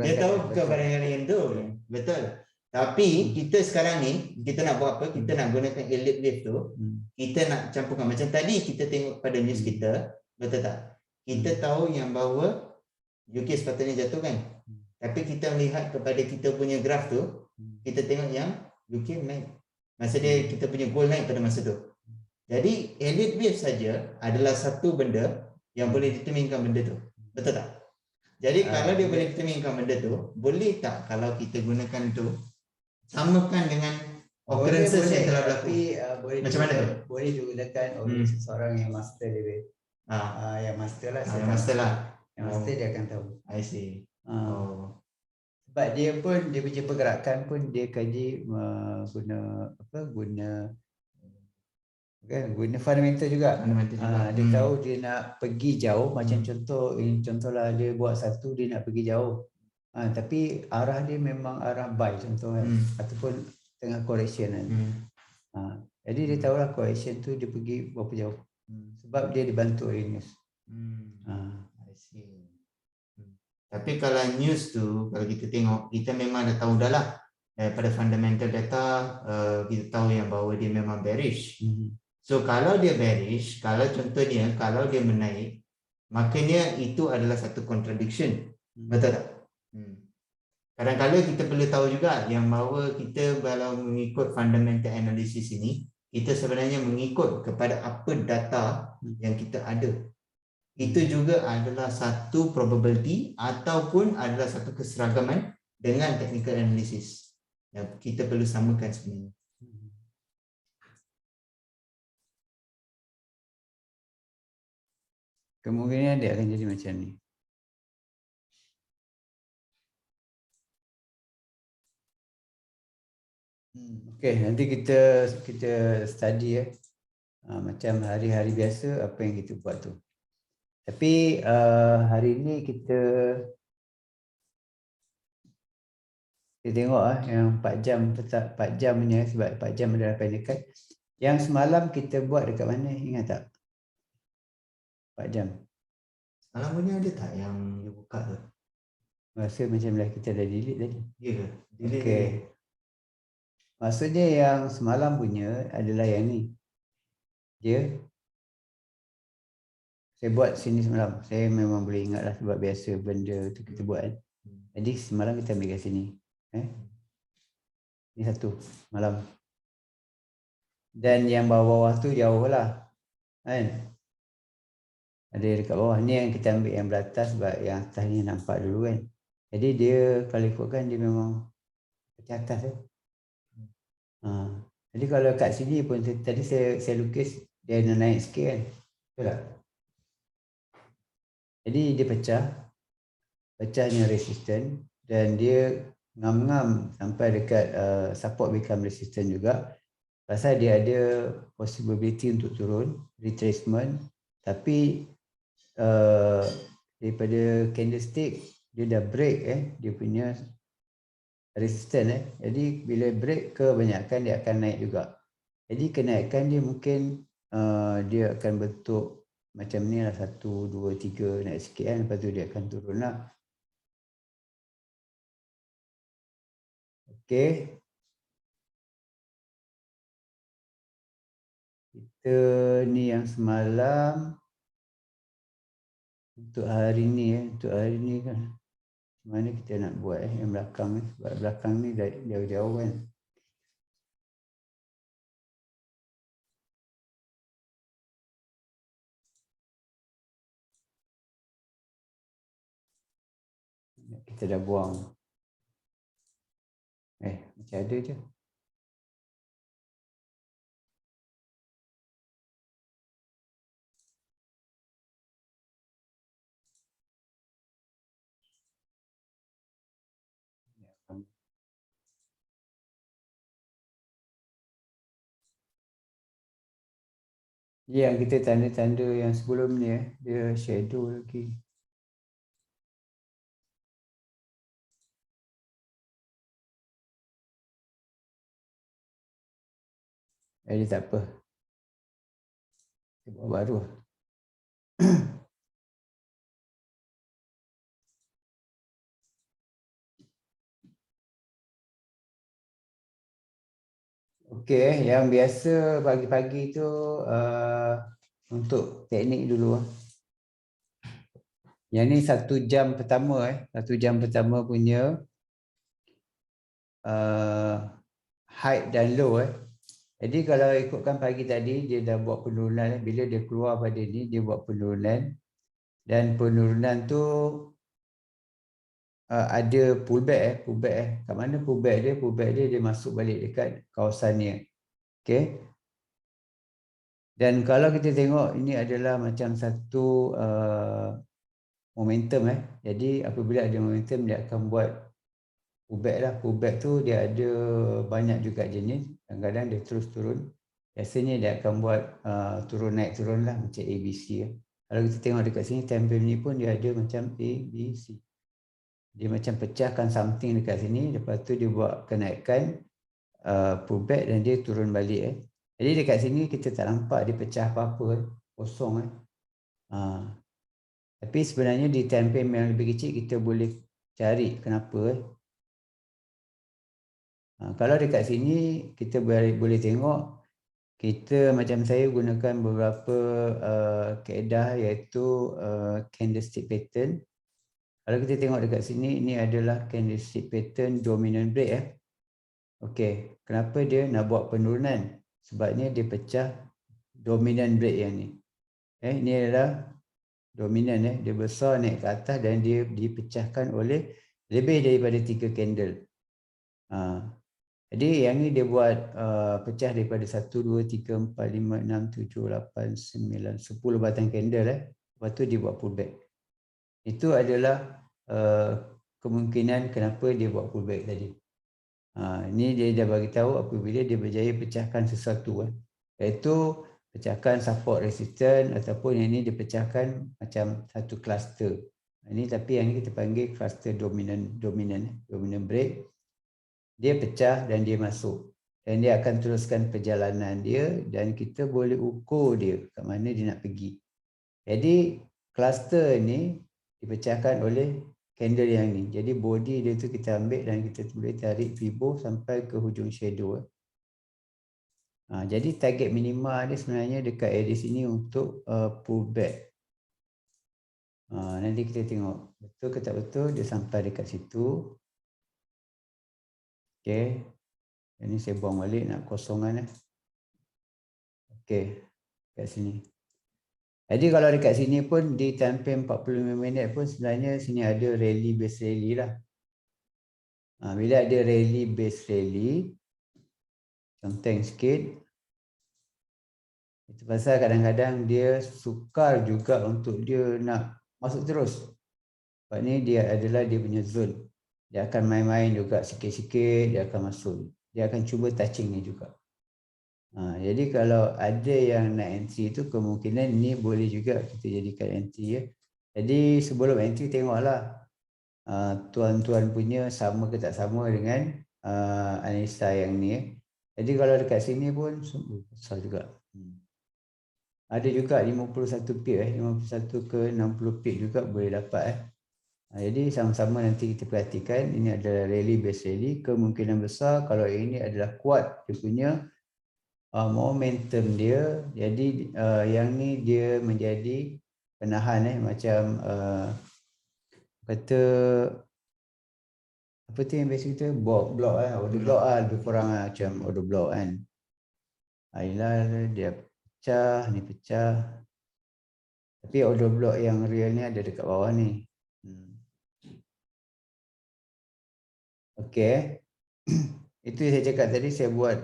Speaker 3: Dia tahu keberadaan tu. Betul. Tapi kita sekarang ni kita nak buat apa? Kita nak gunakan alien wave tu. Kita nak campurkan macam tadi kita tengok pada news kita, betul tak? Kita tahu yang bahawa UK sepatutnya jatuh kan? Tapi kita melihat kepada kita punya graf tu, kita tengok yang UK naik. Masa dia kita punya gold naik pada masa tu. Jadi alien wave saja adalah satu benda yang boleh determinekan benda tu. Betul tak? Jadi kalau dia boleh determinekan benda tu, boleh tak kalau kita gunakan tu samakan dengan occurrences yang telah berlaku? Macam mana tu?
Speaker 1: Boleh digunakan oleh seseorang yang master dia. Yang master lah.
Speaker 3: Yang master lah.
Speaker 1: Yang master dia akan tahu.
Speaker 3: I see.
Speaker 1: Sebab dia pun dia punya pergerakan pun dia kaji guna fundamental juga. Dia tahu dia nak pergi jauh, macam contohlah dia buat satu dia nak pergi jauh. Tapi arah dia memang arah buy contoh kan, ataupun tengah correction kan. Jadi dia tahulah correction tu dia pergi berapa jauh. Sebab dia dibantu oleh news.
Speaker 3: I see. Tapi kalau news tu kalau kita tengok, kita memang dah tahu dah lah daripada fundamental data, kita tahu yang bahawa dia memang bearish. So kalau dia bearish, kalau contohnya kalau dia menaik, makanya itu adalah satu contradiction. Betul tak? Kadang-kadang kita perlu tahu juga yang bahawa kita kalau mengikut fundamental analysis ini, kita sebenarnya mengikut kepada apa data yang kita ada. Itu juga adalah satu probability ataupun adalah satu keseragaman dengan technical analysis yang kita perlu samakan sebenarnya.
Speaker 1: Kemungkinan dia akan jadi macam ni. Okey, nanti kita study macam hari-hari biasa apa yang kita buat tu. Tapi hari ni kita tengok yang 4 jam 4 jam ni sebab 4 jam adalah pendekat. Yang semalam kita buat dekat mana, ingat tak? 4 jam.
Speaker 3: Semalam punya ada tak yang dia buka tu?
Speaker 1: Rasa macam lah kita dah delete tadi.
Speaker 3: Ya ke?
Speaker 1: Okey. Maksudnya yang semalam punya adalah yang ni. Saya buat sini semalam. Saya memang boleh ingat lah sebab biasa benda tu kita buat kan. Jadi semalam kita ambil kat sini. Ini satu malam. Dan yang bawah-bawah tu jauh lah. Kan? Ada dekat bawah. Ni yang kita ambil yang beratas sebab yang atas ni nampak dulu kan. Jadi dia kalau ikutkan dia memang ke atas kan. Jadi kalau kat sini pun tadi saya lukis dia ada naik sikit kan. Betul tak? Jadi dia pecahnya resistant dan dia ngam-ngam sampai dekat support become resistant juga. Pasal dia ada possibility untuk turun, retracement, tapi daripada candlestick dia dah break dia punya resistant Jadi bila break kebanyakan dia akan naik juga. Jadi kenaikan dia mungkin dia akan bentuk macam ni lah, 1, 2, 3 naik sikit kan, lepas tu dia akan turun lah. Okey. Kita ni yang semalam Untuk hari ni kan mana kita nak buat yang belakang ni, sebab belakang ni jauh-jauh kan. Kita dah buang. Macam ada je. Yang kita tanda-tanda yang sebelum ni dia shadow lagi. Jadi tak apa. Kita buat baru. Okey, yang biasa pagi-pagi tu untuk teknik dulu. Yang ni 1 jam pertama 1 jam pertama punya height dan low Jadi kalau ikutkan pagi tadi dia dah buat penurunan bila dia keluar pada ni dia buat penurunan dan penurunan tu ada pullback Kat mana pullback dia? Pullback dia masuk balik dekat kawasan ni. Okey. Dan kalau kita tengok ini adalah macam satu momentum Jadi apabila ada momentum dia akan buat pullback lah. Pullback tu dia ada banyak juga jenis. Kadang-kadang dia terus turun. Biasanya dia akan buat turun naik turun lah macam ABC. Kalau kita tengok dekat sini time frame ni pun dia ada macam ABC. Dia macam pecahkan something dekat sini, lepas tu dia buat kenaikan pullback dan dia turun balik Jadi dekat sini kita tak nampak dia pecah apa-apa kosong Tapi sebenarnya di time frame yang lebih kecil kita boleh cari kenapa Kalau dekat sini kita boleh tengok kita macam saya gunakan beberapa kaedah iaitu candlestick pattern. Kalau kita tengok dekat sini, ini adalah candlestick pattern dominant break Okey, kenapa dia nak buat penurunan? Sebabnya dia pecah dominant break yang ni. Ini adalah dominan dia besar naik ke atas dan dia dipecahkan oleh lebih daripada 3 candle. Jadi yang ni dia buat pecah daripada 1 2 3 4 5 6 7 8 9 10 batang candle Lepas tu dia buat pullback. Itu adalah kemungkinan kenapa dia buat pullback tadi. Ini dia dah bagi tahu apabila dia berjaya pecahkan sesuatu iaitu pecahkan support resistance ataupun yang ini dipecahkan macam satu cluster. Ini tapi yang ini kita panggil cluster dominant break. Dia pecah dan dia masuk dan dia akan teruskan perjalanan dia dan kita boleh ukur dia ke mana dia nak pergi. Jadi cluster ni dipecahkan oleh candle yang ni. Jadi body dia tu kita ambil dan kita boleh tarik Fibo sampai ke hujung shadow. Jadi target minima dia sebenarnya dekat area sini untuk pullback. Nanti kita tengok betul ke tak betul dia sampai dekat situ. Okey. Ini saya buang balik nak kosongan Okey. Kat sini. Jadi kalau dekat sini pun di time frame 45 minit pun sebenarnya sini ada rally base rally lah. Bila ada rally base rally, conteng sikit. Itu pasal kadang-kadang dia sukar juga untuk dia nak masuk terus. Sebab ni dia adalah dia punya zone. Dia akan main-main juga sikit-sikit, dia akan masuk. Dia akan cuba touching ni juga. Jadi kalau ada yang nak entry tu kemungkinan ni boleh juga kita jadikan entry Jadi sebelum entry tengoklah tuan-tuan punya sama ke tak sama dengan analisa yang ni Jadi kalau dekat sini pun besar juga. Ada juga 51 pip 51 ke 60 pip juga boleh dapat Jadi sama-sama nanti kita perhatikan ini adalah rally base rally. Kemungkinan besar kalau ini adalah kuat dia punya momentum dia. Jadi yang ni dia menjadi penahan macam kata apa tu yang biasa kita block order block lebih kurang macam order block kan. Inilah dia pecah, ni pecah. Tapi order block yang real ni ada dekat bawah ni. Okey. Itu saya cakap tadi, saya buat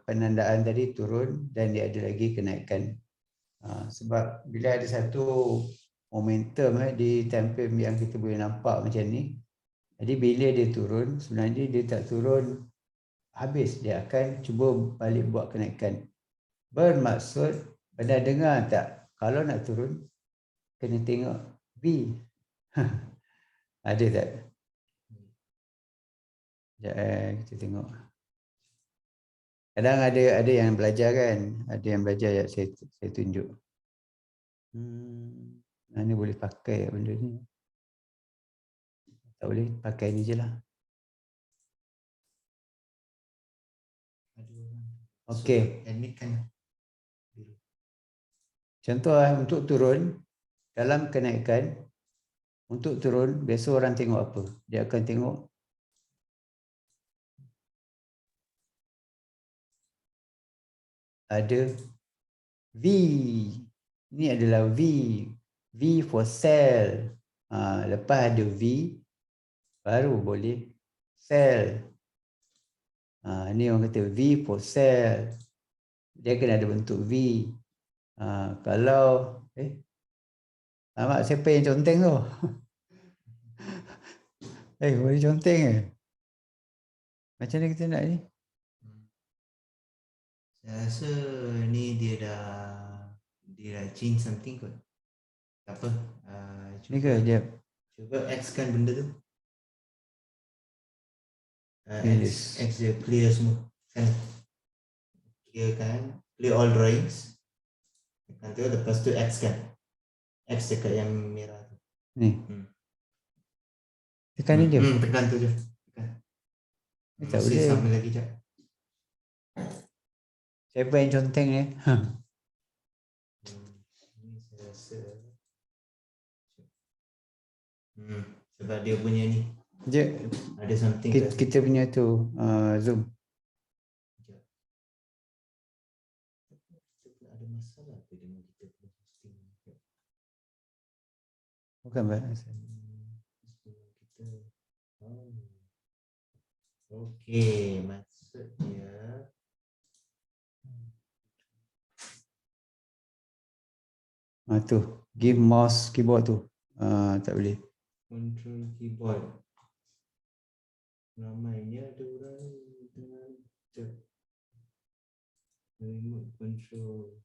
Speaker 1: penandaan tadi turun dan dia ada lagi kenaikan. Sebab bila ada satu momentum di time frame yang kita boleh nampak macam ni, jadi bila dia turun, sebenarnya dia tak turun habis, dia akan cuba balik buat kenaikan. Bermaksud, pernah dengar tak, kalau nak turun kena tengok V. Ada tak? Sekejap kita tengok. Kadang ada yang belajar kan, ada yang belajar yang saya tunjuk. Mana boleh pakai benda ni? Tak boleh, pakai ni je lah. Okey. Contoh untuk turun, dalam kenaikan, untuk turun, biasa orang tengok apa? Dia akan tengok ada V. Ini adalah V. V for sell. Lepas ada V, baru boleh sell. Ini orang kata V for sell. Dia kena ada bentuk V. Kalau Mak, siapa yang conteng tu? Boleh conteng ke? Macam mana kita nak ni?
Speaker 3: Saya rasa ni dia dah change something kot. Tak apa.
Speaker 1: Ni ke?
Speaker 3: Cuba X kan benda tu.
Speaker 1: Yes.
Speaker 3: X dia clear semua. Kan? Clear kan? Clear all drawings. Tekan tu, lepas tu X kan? X dekat yang merah tu.
Speaker 1: Ni. Tekan ni je.
Speaker 3: Tekan tu je. Tekan.
Speaker 1: Tak boleh.
Speaker 3: Sama lagi jap.
Speaker 1: Siapa yang conteng ni?
Speaker 3: Ni saya rasa. Sebab dia punya ni. Ada something.
Speaker 1: Kita punya tu Zoom.
Speaker 3: Ada masalah ke dengan kita punya hosting?
Speaker 1: Bukan bahasa.
Speaker 3: Kita. Okey, maksudnya
Speaker 1: tu, give mouse keyboard tu. Tak boleh.
Speaker 3: control keyboard. Ramainya ada orang dengan remote control.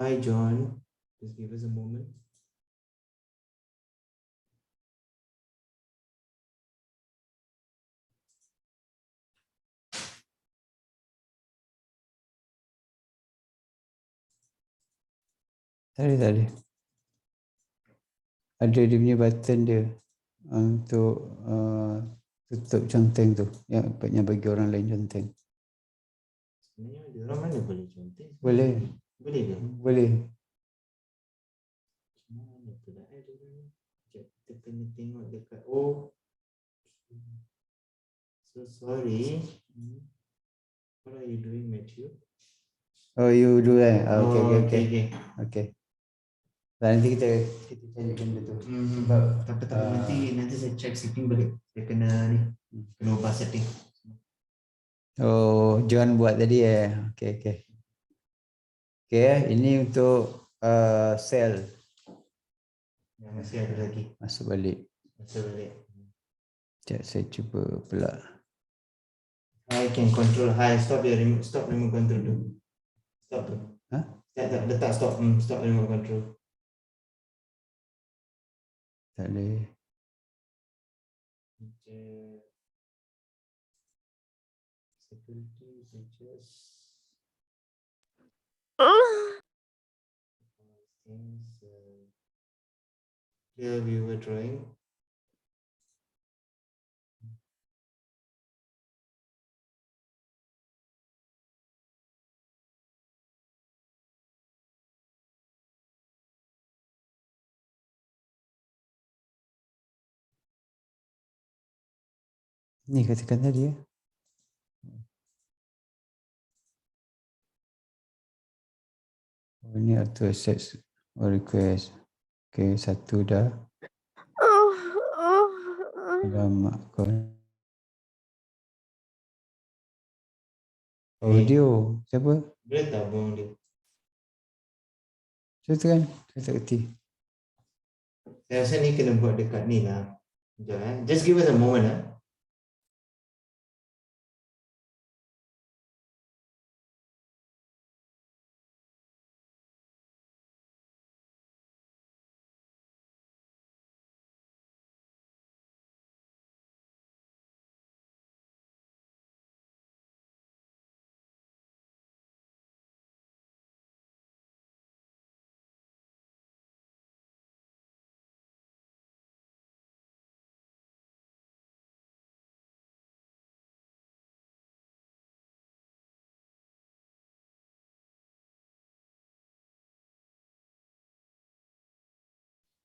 Speaker 3: Hi John, just give us a moment.
Speaker 1: Tak boleh. Ada dia punya button dia untuk tutup conteng tu, yang bagi orang lain conteng.
Speaker 3: Sebenarnya dia orang mana boleh conteng?
Speaker 1: Boleh.
Speaker 3: Boleh ke?
Speaker 1: Boleh.
Speaker 3: Mana pula dia orang? Kita kena tengok dekat. Oh. So sorry. What are you doing, Matthew?
Speaker 1: Oh, you do Okay. Nanti kita cari benda tu. Sebab
Speaker 3: tak nanti saya check setting balik. Saya kena ubah setting.
Speaker 1: Oh, John buat tadi Okay. Ini untuk sell.
Speaker 3: Yang masih ada lagi.
Speaker 1: Masuk balik. Sekejap saya cuba pula.
Speaker 3: I can control high. Stop remote control tu. Stop tu. Letak stop. Stop remote control.
Speaker 1: Tak boleh.
Speaker 3: Security features. Here viewer drawing.
Speaker 1: Ni katakan tadi ya. Oh, ni auto accept request. Okay, satu dah. Alamak kau. Audio. Siapa?
Speaker 3: Dia tabung dia.
Speaker 1: Cerita kan? Saya tak kerti.
Speaker 3: Saya rasa ni kena buat dekat ni lah. Sekejap, just give us a moment lah.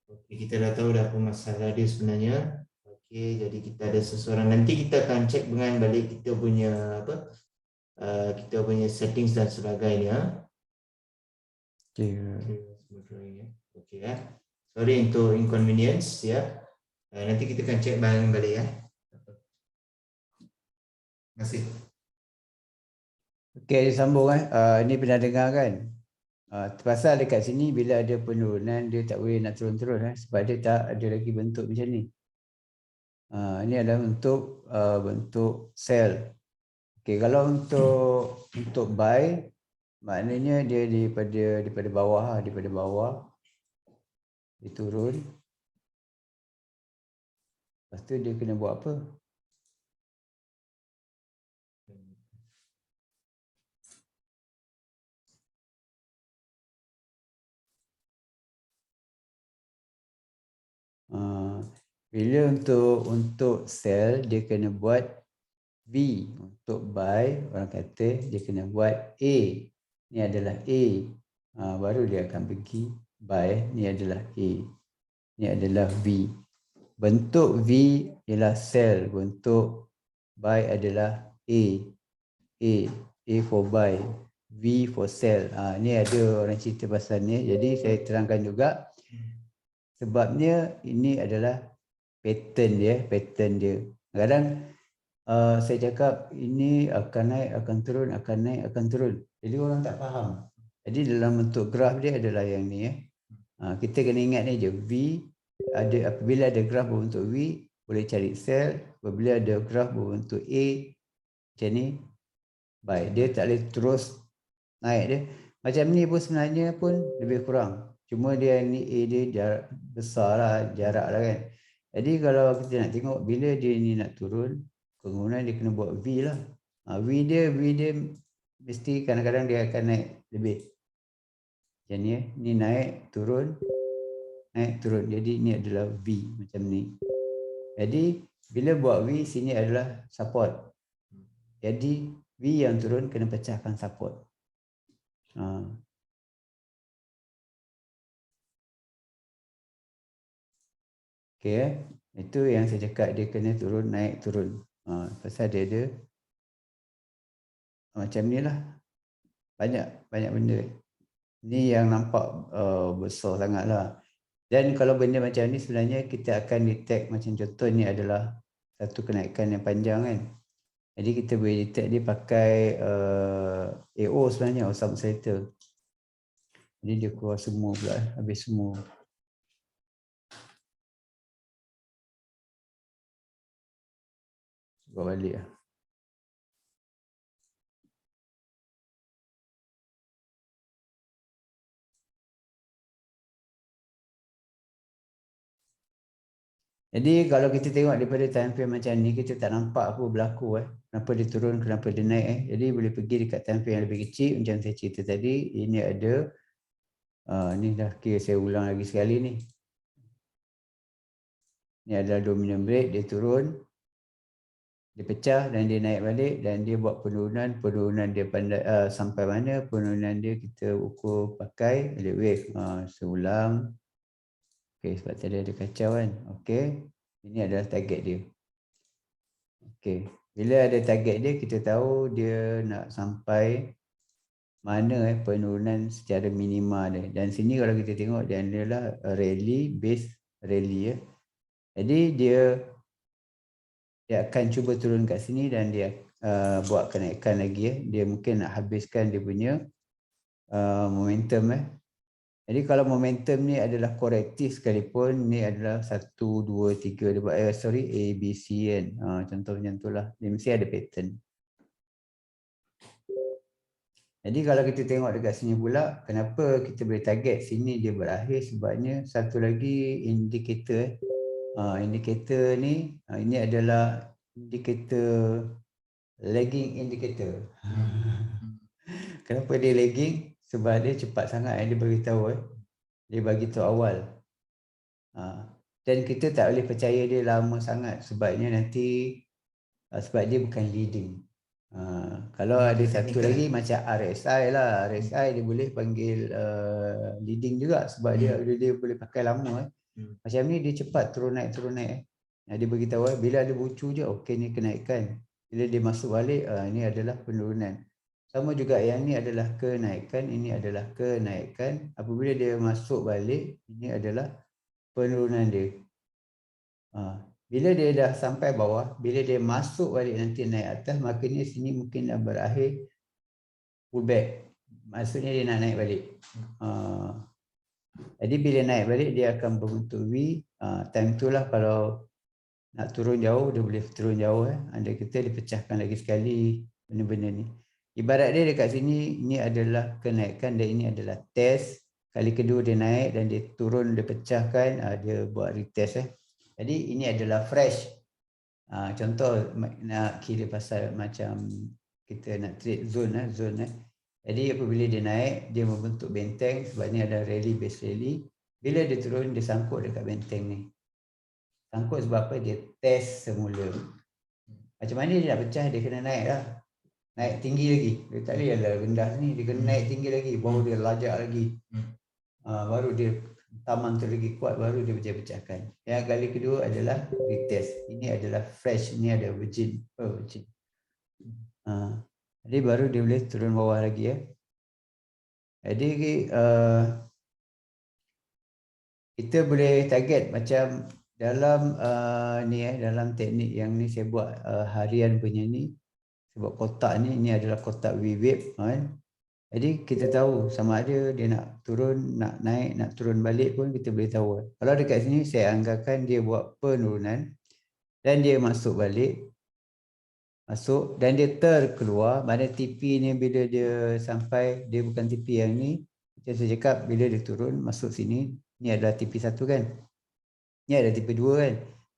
Speaker 3: Okey, kita dah tahu dah apa masalah dia sebenarnya. Okey, jadi kita ada seseorang. Nanti kita akan cek dengan balik kita punya apa? Kita punya settings dan sebagainya.
Speaker 1: Okay.
Speaker 3: Okey ya. Sorry untuk inconvenience ya. Nanti kita akan cek balik ya. Terima kasih.
Speaker 1: Okay, sambung ini pernah dengar kan? Pasal dekat sini bila ada penurunan dia tak boleh nak turun-turun sebab dia tak ada lagi bentuk macam ni. Ini adalah bentuk sell. Okay, kalau untuk buy maknanya dia daripada bawah dia turun. Lepas tu dia kena buat apa? Bila untuk sell dia kena buat V, untuk buy orang kata dia kena buat A. Ni adalah A. Baru dia akan pergi buy. Ni adalah A. Ni adalah V. Bentuk V ialah sell, bentuk buy adalah A. A for buy, V for sell. Ni ada orang cerita pasal ni. Jadi saya terangkan juga sebabnya ini adalah pattern dia. Kadang saya cakap ini akan naik, akan turun, akan naik, akan turun. Jadi orang tak faham. Jadi dalam bentuk graf dia adalah yang ni. Kita kena ingat ni je. V ada, apabila ada graf berbentuk V boleh cari sell. Apabila ada graf berbentuk A macam ni, buy. Dia tak boleh terus naik dia. Macam ni pun sebenarnya pun lebih kurang. Cuma dia ni A dia jarak besar lah, jarak lah kan. Jadi kalau kita nak tengok bila dia ni nak turun, kemudian dia kena buat V lah. V dia mesti kadang-kadang dia akan naik lebih. Macam ni ni naik, turun, naik, turun. Jadi ni adalah V macam ni. Jadi bila buat V, sini adalah support. Jadi V yang turun kena pecahkan support. Okay, itu yang saya cakap dia kena turun, naik, turun. Pasal dia ada macam ni lah. Banyak benda. Ni yang nampak besar sangat lah. Dan kalau benda macam ni sebenarnya kita akan detect, macam contoh ni adalah satu kenaikan yang panjang kan. Jadi kita boleh detect dia pakai AO sebenarnya, Awesome Oscillator. Jadi dia keluar semua pula, habis semua. Buat balik lah. Jadi kalau kita tengok daripada time frame macam ni, kita tak nampak apa berlaku kenapa dia turun, kenapa dia naik Jadi boleh pergi dekat time frame yang lebih kecil macam saya cerita tadi. Ini ada ni dah kira saya ulang lagi sekali ni. Ni adalah dominant break, dia turun, dia pecah dan dia naik balik dan dia buat penurunan dia pandai sampai mana penurunan dia kita ukur pakai elliott wave. Saya ulang. Okey, sebab tadi ada kacau kan. Okey. Ini adalah target dia. Okey. Bila ada target dia, kita tahu dia nak sampai mana penurunan secara minima dia. Dan sini kalau kita tengok dia adalah rally base rally ya. Jadi dia akan cuba turun kat sini dan dia buat kenaikan lagi ya. Dia mungkin nak habiskan dia punya momentum Jadi kalau momentum ni adalah korektif sekalipun, ni adalah 1 2 3 dia buat A B C kan. Contoh macam itulah. Dia mesti ada pattern. Jadi kalau kita tengok dekat sini pula, kenapa kita boleh target sini dia berakhir, sebabnya satu lagi indikator indikator ni ini adalah indikator lagging indicator. Kenapa dia lagging? Sebab dia cepat sangat dia bagi tahu dia bagi tahu awal. Dan kita tak boleh percaya dia lama sangat sebabnya nanti sebab dia bukan leading. Kalau ada satu lagi macam RSI lah, RSI dia boleh panggil leading juga sebab dia boleh pakai lama Macam ni dia cepat turun naik. Dia beritahu bila ada bucu je okey ni kenaikan. Bila dia masuk balik ini adalah penurunan. Sama juga yang ni adalah kenaikan, ini adalah kenaikan. Apabila dia masuk balik, ini adalah penurunan dia. Bila dia dah sampai bawah, bila dia masuk balik nanti naik atas, maknanya sini mungkin dah berakhir pullback. Maksudnya dia nak naik balik. Jadi bila naik balik dia akan berbentuk V. Time itulah kalau nak turun jauh, dia boleh turun jauh. Andai kita dipecahkan lagi sekali benda-benda ni. Ibarat dia dekat sini, ini adalah kenaikan dan ini adalah test. Kali kedua dia naik dan dia turun, dia pecahkan, dia buat retest. Jadi ini adalah fresh. Contoh nak kira pasal macam kita nak trade zone. Jadi apabila dia naik, dia membentuk benteng sebab ni ada rally base rally. Bila dia turun, dia sangkut dekat benteng ni. Sangkut sebab apa? Dia test semula. Macam mana dia nak pecah, dia kena naik lah. Naik tinggi lagi. Dia tak boleh lah rendah ni, dia kena naik tinggi lagi. Baru dia lajak lagi. Baru dia taman tu lagi kuat, baru dia pecah-pecahkan. Yang kali kedua adalah retest. Ini adalah fresh, ini ada virgin. Jadi baru dia boleh turun bawah lagi Jadi kita boleh target macam dalam dalam teknik yang ni saya buat harian punya ni, sebab kotak ni, ini adalah kotak V-wave kan. Jadi kita tahu sama ada dia nak turun, nak naik, nak turun balik pun kita boleh tahu. Kalau dekat sini saya anggarkan dia buat penurunan dan dia masuk balik. Masuk dan dia terkeluar. Mana TP ni bila dia sampai, dia bukan TP yang ni. Macam saya cakap, bila dia turun masuk sini, ni adalah TP1 kan. Ni ada TP2 kan.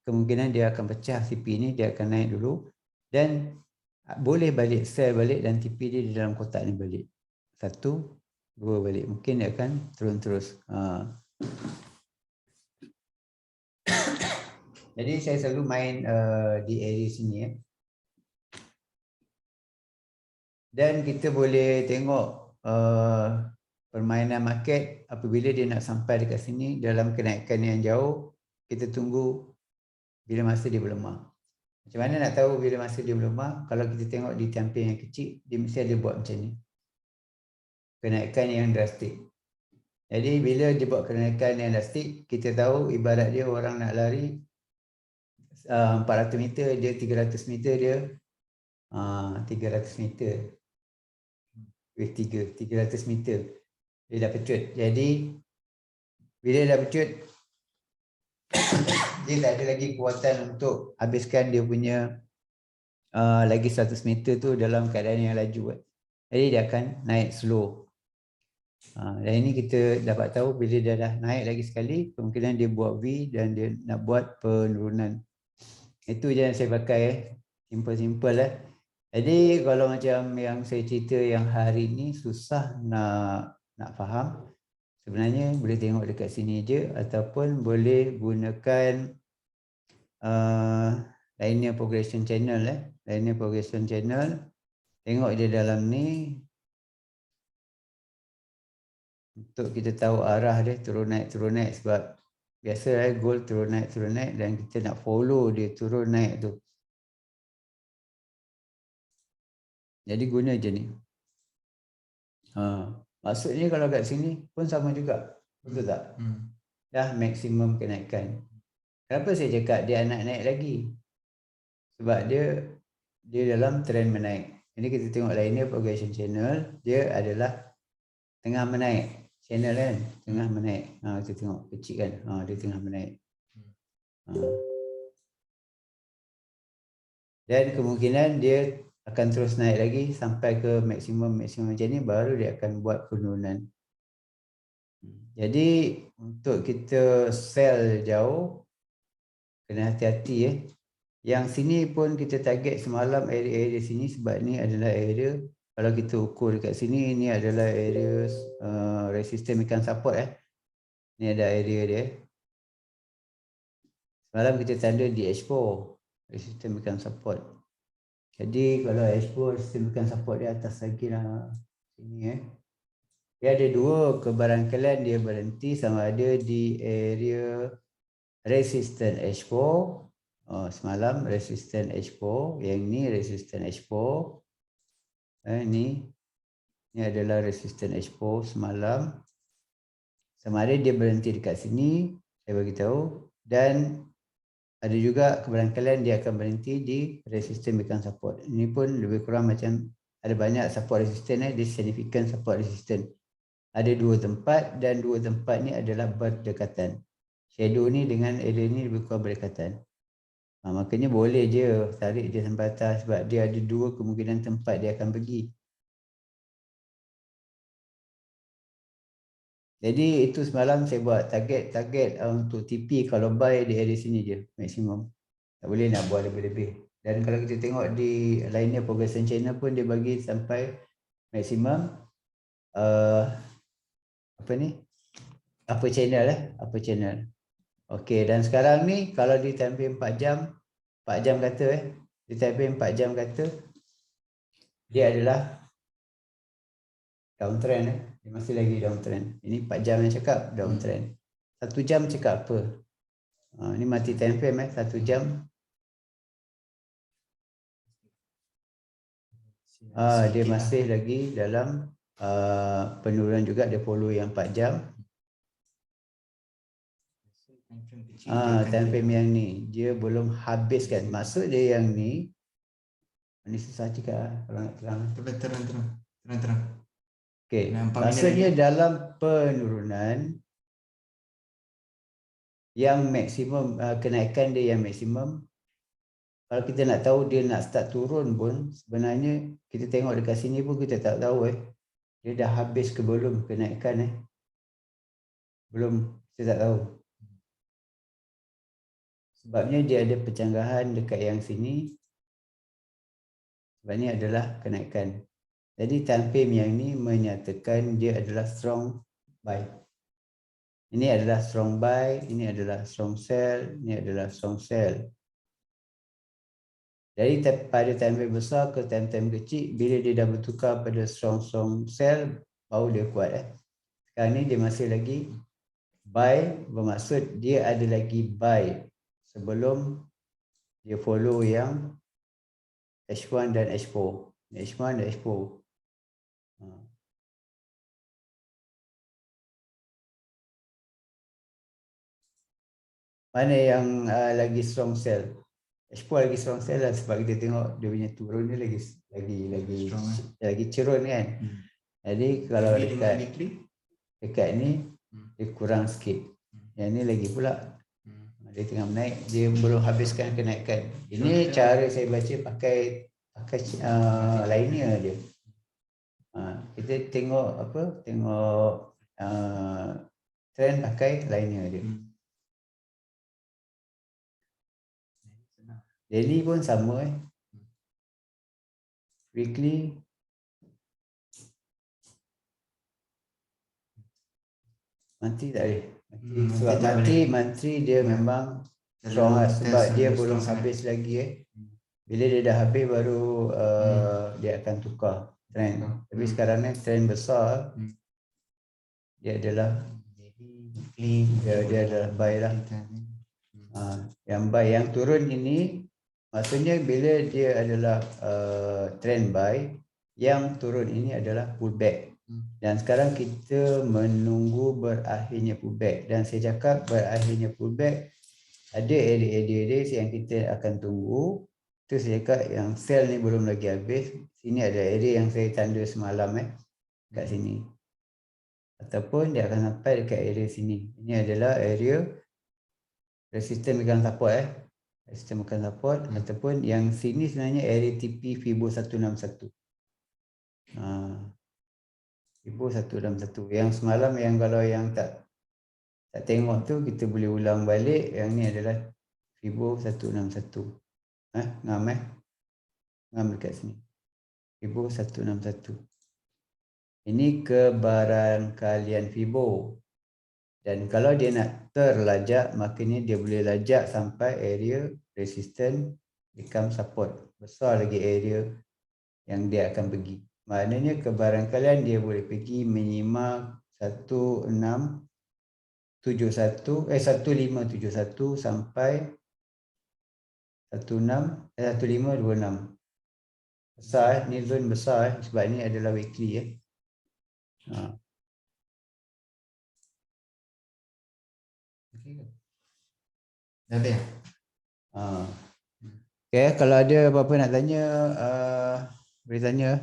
Speaker 1: Kemungkinan dia akan pecah TP ni, dia akan naik dulu. Dan boleh balik, sell balik dan TP dia di dalam kotak ni balik. 1, 2 balik. Mungkin dia akan turun terus. Jadi saya selalu main di area sini Dan kita boleh tengok permainan market apabila dia nak sampai dekat sini dalam kenaikan yang jauh, kita tunggu bila masa dia berlemah. Macam mana nak tahu bila masa dia berlemah? Kalau kita tengok di tampil yang kecil, dia mesti ada buat macam ni. Kenaikan yang drastik. Jadi bila dia buat kenaikan yang drastik, kita tahu ibarat dia orang nak lari 400 meter, dia 300 meter dia 300 meter. 300 meter. Dia dah pecut. Jadi bila dia dah pecut, dia tak ada lagi kekuatan untuk habiskan dia punya lagi 100 meter tu dalam keadaan yang laju. Jadi dia akan naik slow. Dan ini kita dapat tahu bila dia dah naik lagi sekali, kemungkinan dia buat V dan dia nak buat penurunan. Itu je yang saya pakai simple-simple Jadi kalau macam yang saya cerita yang hari ni susah nak faham, sebenarnya boleh tengok dekat sini je ataupun boleh gunakan linear progression channel linear progression channel. Tengok dia dalam ni untuk kita tahu arah dia turun naik sebab biasa gold turun naik dan kita nak follow dia turun naik tu. Jadi guna je ni. Maksudnya kalau kat sini pun sama juga. Betul tak? Dah maksimum kenaikan. Kenapa saya cakap dia nak naik lagi? Sebab dia dalam trend menaik. Ini kita tengok linear progression channel, dia adalah tengah menaik. Channel kan, tengah menaik. Kita tengok kecil kan, dia tengah menaik. Dan kemungkinan dia akan terus naik lagi sampai ke maksimum macam ni, baru dia akan buat penurunan. Jadi untuk kita sell jauh, kena hati-hati Yang sini pun kita target semalam area sini sebab ni adalah area, kalau kita ukur dekat sini, ni adalah area resistance ikan support Ni ada area dia. Semalam kita tanda di H4 resistance ikan support. Jadi kalau H4 resistance ikan support dia atas lagi lah sini Dia ada dua kebarangkalian dia berhenti sama ada di area resistance H4. Semalam resistance H4, yang ni resistance H4. Ni adalah resistance H4 semalam. Sama ada dia berhenti dekat sini, saya bagi tahu, dan ada juga kebarangkalian dia akan berhenti di resistance become support. Ini pun lebih kurang macam ada banyak support resistance dia significant support resistance. Ada dua tempat dan dua tempat ni adalah berdekatan. Shadow ni dengan area ni lebih kurang berdekatan. Makanya boleh je tarik dia sampai atas sebab dia ada dua kemungkinan tempat dia akan pergi. Jadi itu semalam saya buat target untuk TP kalau buy di area sini je maksimum. Tak boleh nak buat lebih-lebih. Dan kalau kita tengok di linear progression channel pun dia bagi sampai maksimum upper channel. Okey, dan sekarang ni kalau di time frame 4 jam kata di time frame 4 jam kata dia adalah downtrend dia masih lagi downtrend. Ini 4 jam yang cakap downtrend. 1 jam cakap apa? Ini mati time frame 1 jam. Dia masih lagi dalam penurunan juga, dia follow yang 4 jam. Time frame yang ni dia belum habiskan. Maksud dia yang ni susah cakap kalau nak terang. Okey, maksudnya dalam penurunan yang maksimum, kenaikan dia yang maksimum, kalau kita nak tahu dia nak start turun pun sebenarnya kita tengok dekat sini pun kita tak tahu dia dah habis ke belum kenaikan belum, kita tak tahu. Sebabnya dia ada pencanggahan dekat yang sini. Sebab ni adalah kenaikan. Jadi time frame yang ni menyatakan dia adalah strong buy. Ini adalah strong buy, ini adalah strong sell, ini adalah strong sell. Jadi pada time frame besar ke time kecil, bila dia dah bertukar pada strong sell, baru dia kuat Sekarang ni dia masih lagi buy, bermaksud dia ada lagi buy sebelum dia follow yang H1 dan H4. H1 dan H4. Mana yang lagi strong sell? H4 lagi strong sell lah sebab kita tengok dia punya turun ni lagi cerun kan. Jadi kalau dekat ni dia kurang sikit. Yang ni lagi pula dia tengah menaik, dia belum habiskan kenaikan. Ini cara saya baca pakai linear dia. Kita tengok trend pakai linear dia. Daily pun sama weekly monthly tak boleh. Sebab monthly dia memang strong sebab dia belum habis lagi Bila dia dah habis baru dia akan tukar trend. Tapi sekarang ni trend besar dia adalah dia adalah buy lah. Yang buy, yang turun ini maksudnya bila dia adalah trend buy, yang turun ini adalah pullback. Dan sekarang kita menunggu berakhirnya pullback. Dan saya cakap berakhirnya pullback, ada area yang kita akan tunggu. Itu saya cakap yang sell ni belum lagi habis. Sini ada area yang saya tanda semalam kat sini. Ataupun dia akan sampai dekat area sini. Ini adalah area resistance megang support resistance megang support ataupun yang sini sebenarnya area TP Fibo 161. Fibo 161. Yang semalam yang kalau yang tak tengok tu kita boleh ulang balik. Yang ni adalah Fibo 161. Ngam dekat sini. Fibo 161. Ini kebarangkalian Fibo. Dan kalau dia nak terlajak, maknanya dia boleh lajak sampai area resistance become support. Besar lagi area yang dia akan pergi. Maknanya kebarangkalian dia boleh pergi minima 1571 sampai 1526. Besar ni zone besar sebab ni adalah weekly
Speaker 3: Dah habis?
Speaker 1: Okay, kalau ada apa-apa nak tanya, boleh tanya.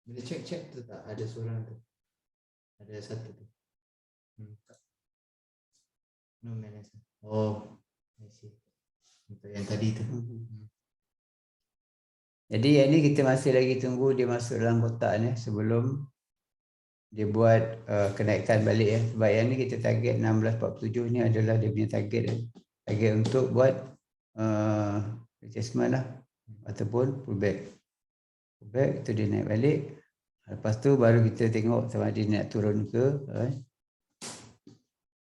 Speaker 3: Boleh cek tu tak? Ada seorang tu. Ada satu tu. No man. Oh, I see. Untuk yang tadi tu.
Speaker 1: Jadi yang ni kita masih lagi tunggu dia masuk dalam kotak ni sebelum dia buat kenaikan balik Sebab yang ni kita target 1647 ni adalah dia punya target. Target untuk buat adjustment ataupun pullback. Pullback tu dia naik balik. Lepas tu baru kita tengok sama dia nak turun ke.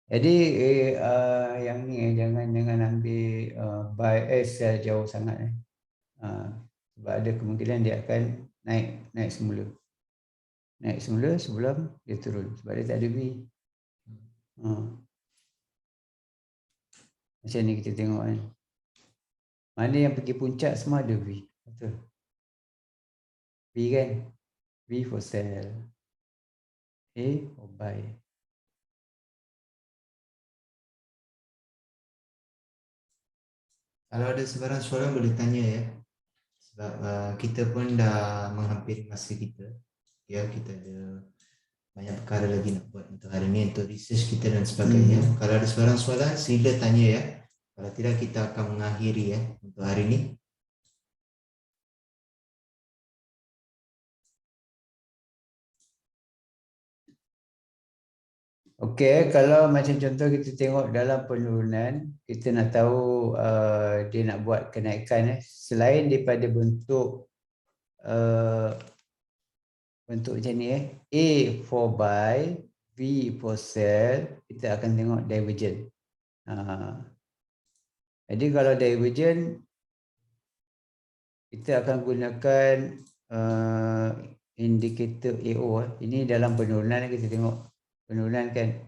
Speaker 1: Jadi yang ni jangan ambil buy sell jauh sangat sebab ada kemungkinan dia akan naik semula. Naik semula sebelum dia turun sebab dia tak ada V. Macam ni kita tengok Mana yang pergi puncak semua ada V. Betul. V kan? V for sell. A for buy.
Speaker 3: Kalau ada sebarang soalan boleh tanya Sebab kita pun dah menghampiri masa kita. Kita ada banyak perkara lagi nak buat untuk hari ni, untuk research kita dan sebagainya. Kalau ada sebarang soalan sila tanya Kalau tidak kita akan mengakhiri untuk hari ni.
Speaker 1: Okey, kalau macam contoh kita tengok dalam penurunan, kita nak tahu dia nak buat kenaikan selain daripada bentuk macam ni A for buy, V for sell, kita akan tengok divergent. Jadi kalau divergent, kita akan gunakan indikator AO. Ini dalam penurunan kita tengok penurunan kan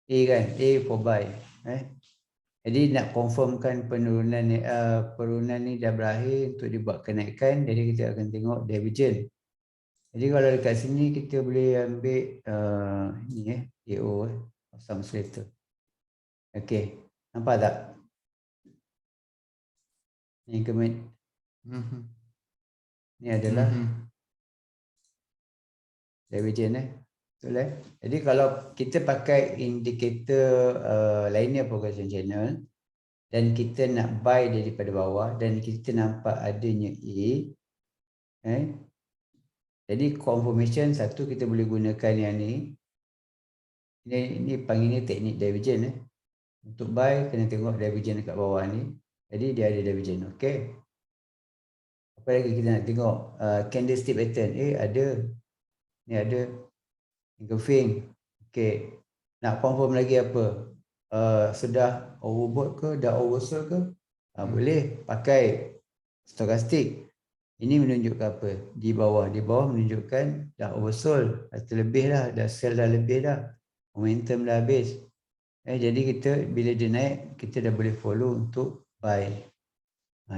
Speaker 1: A for buy jadi nak confirmkan penurunan ni dah berakhir untuk dibuat kenaikan, jadi kita akan tengok divergent. Jadi kalau dekat sini kita boleh ambil ni AO some slater. Okey, nampak tak ni kemudian ni adalah divergent betul Jadi kalau kita pakai indikator linear progression channel dan kita nak buy daripada bawah dan kita nampak adanya A, jadi confirmation satu kita boleh gunakan yang ni. Ini panggilnya teknik divergent Untuk buy kena tengok divergent dekat bawah ni. Jadi dia ada divergent, okey. Apa lagi kita nak tengok? Candlestick pattern. Ada. Ni ada. Engulfing. Okey. Nak confirm lagi apa? Sudah overbought ke? Dah oversold ke? Boleh pakai stokastik. Ini menunjukkan apa? Di bawah menunjukkan dah oversold. Terlebih dah. Dah sell dah lebih dah. Momentum dah habis. Jadi kita bila dia naik, kita dah boleh follow untuk buy.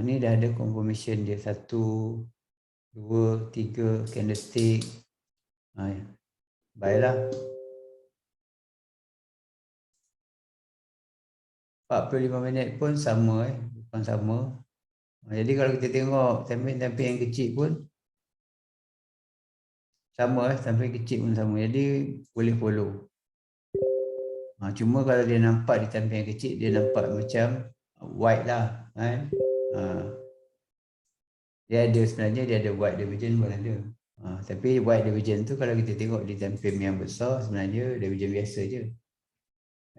Speaker 1: Ni dah ada confirmation dia. 1, 2, 3 candlestick. Baiklah. 45 minit pun sama bukan sama. Jadi kalau kita tengok tampil-tampil yang kecil pun sama, tampil kecil pun sama. Jadi boleh follow. Cuma kalau dia nampak di tampil yang kecil, dia nampak macam white lah kan. Dia ada sebenarnya dia ada white divergence pun ada. Tapi white divergence tu kalau kita tengok di tampil yang besar sebenarnya divergence biasa je.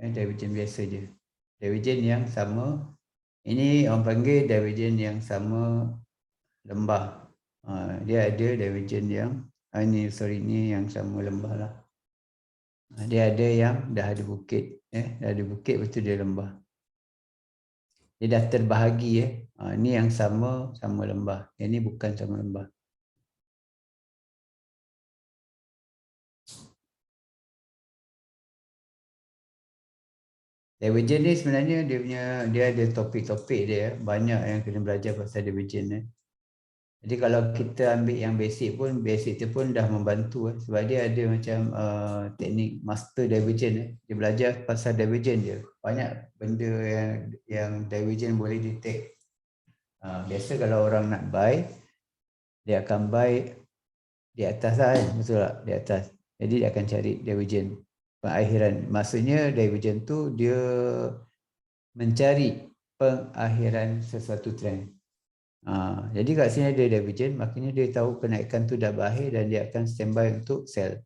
Speaker 1: Divergence biasa je. Divergence yang sama. Ini orang panggil divergence yang sama lembah. Dia ada divergence yang ini yang sama lembah lah. Dia ada yang dah ada bukit, dah ada bukit lepas tu dia lembah. Dia dah terbahagi ni yang sama lembah. Yang ni bukan sama lembah. Divergence ni sebenarnya dia ada topik-topik dia, banyak yang kena belajar pasal divergence. Jadi kalau kita ambil yang basic tu pun dah membantu sebab dia ada macam teknik master divergence. Dia belajar pasal divergence dia. Banyak benda yang divergence boleh detect. Biasa kalau orang nak buy, dia akan buy di atas lah betul tak? Di atas. Jadi dia akan cari divergence pengakhiran. Maksudnya divergence tu dia mencari pengakhiran sesuatu trend. Jadi kat sini ada divergence, maknanya dia tahu kenaikan tu dah berakhir dan dia akan standby untuk sell.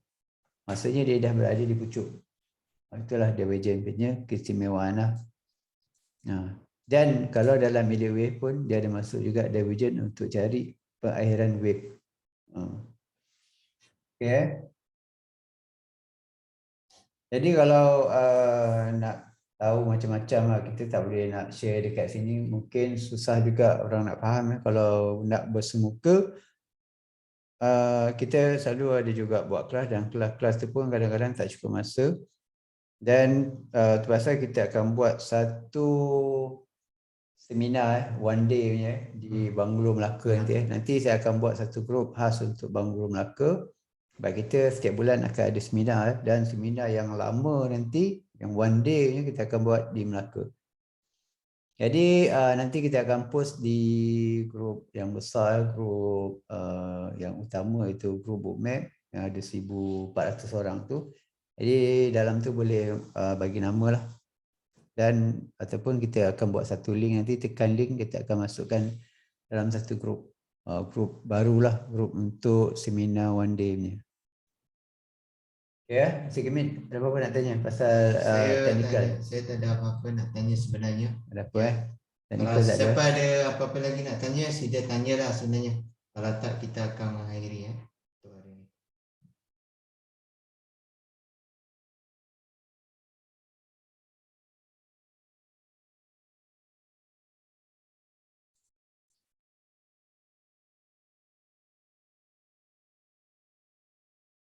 Speaker 1: Maksudnya dia dah berada di pucuk. Itulah divergence punya keistimewaan lah. Dan kalau dalam middle wave pun dia ada masuk juga divergence untuk cari pengakhiran wave. Okay. Jadi kalau nak tahu macam-macam lah, kita tak boleh nak share dekat sini. Mungkin susah juga orang nak faham. Kalau nak bersemuka, kita selalu ada juga buat kelas dan kelas-kelas tu pun kadang-kadang tak cukup masa. Dan terpaksa kita akan buat satu seminar one day punya di Banglo Melaka nanti. Nanti saya akan buat satu grup khas untuk Banglo Melaka. Sebab kita setiap bulan akan ada seminar dan seminar yang lama nanti, yang one day punya kita akan buat di Melaka. Jadi nanti kita akan post di grup yang besar, grup yang utama itu grup Bookmap yang ada 1,400 orang tu. Jadi dalam tu boleh bagi nama lah. Dan ataupun kita akan buat satu link, nanti tekan link kita akan masukkan dalam satu grup. Grup barulah, grup untuk seminar one day punya. Ya, Encik Kemin, ada apa-apa nak tanya pasal technical?
Speaker 3: Saya tak ada apa-apa nak tanya sebenarnya.
Speaker 1: Ada apa
Speaker 3: Kalau siapa ada apa-apa lagi nak tanya, sila tanyalah sebenarnya. Kalau tak, kita akan mengakhiri untuk hari ini.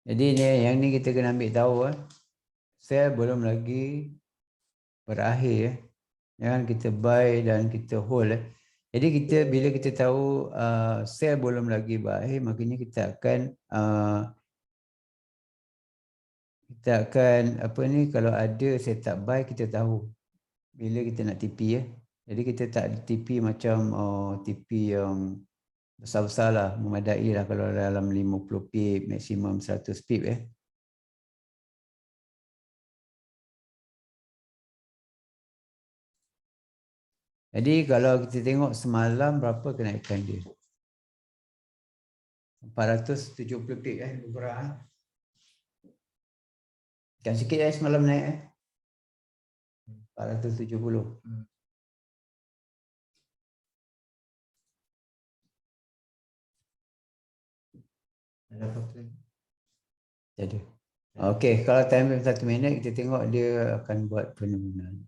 Speaker 1: Jadi yang ni kita kena ambil tahu sell belum lagi berakhir. Jangan kita buy dan kita hold. Jadi bila kita tahu sell belum lagi berakhir, maknanya kita akan kalau ada setup buy, kita tahu bila kita nak TP Jadi kita tak TP macam TP yang besar-besar lah, memadai lah kalau dalam 50 pip, maksimum 100 pip Jadi kalau kita tengok semalam berapa kenaikan dia? 470 pip kurang. Kan sikit semalam naik 470.
Speaker 3: Ada apa-apa lagi?
Speaker 1: Jadi. Okey, kalau time 1 minit kita tengok dia akan buat penurunan.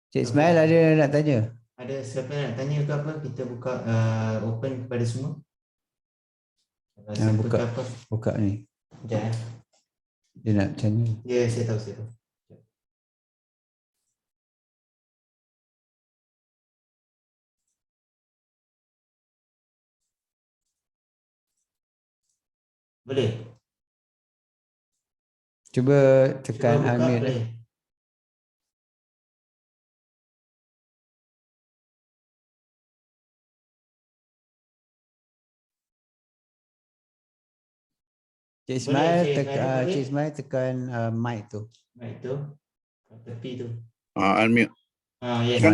Speaker 1: Cik Ismail ada nak tanya?
Speaker 3: Ada siapa nak tanya ke apa? Kita buka open kepada semua.
Speaker 1: Buka ni.
Speaker 3: Sekejap.
Speaker 1: Dia nak tanya.
Speaker 3: Ya, saya tahu. Boleh?
Speaker 1: Cuba
Speaker 3: Cuba
Speaker 1: tekan
Speaker 3: buka
Speaker 1: unmute.
Speaker 3: play.
Speaker 1: Cik
Speaker 3: Boleh,
Speaker 1: Ismail
Speaker 3: Cik Ismail
Speaker 1: tekan,
Speaker 3: boleh?
Speaker 1: Cik Ismail tekan mic tu.
Speaker 3: Baik tu. Kat tepi tu.
Speaker 2: Unmute.
Speaker 3: Yes.
Speaker 2: Kan,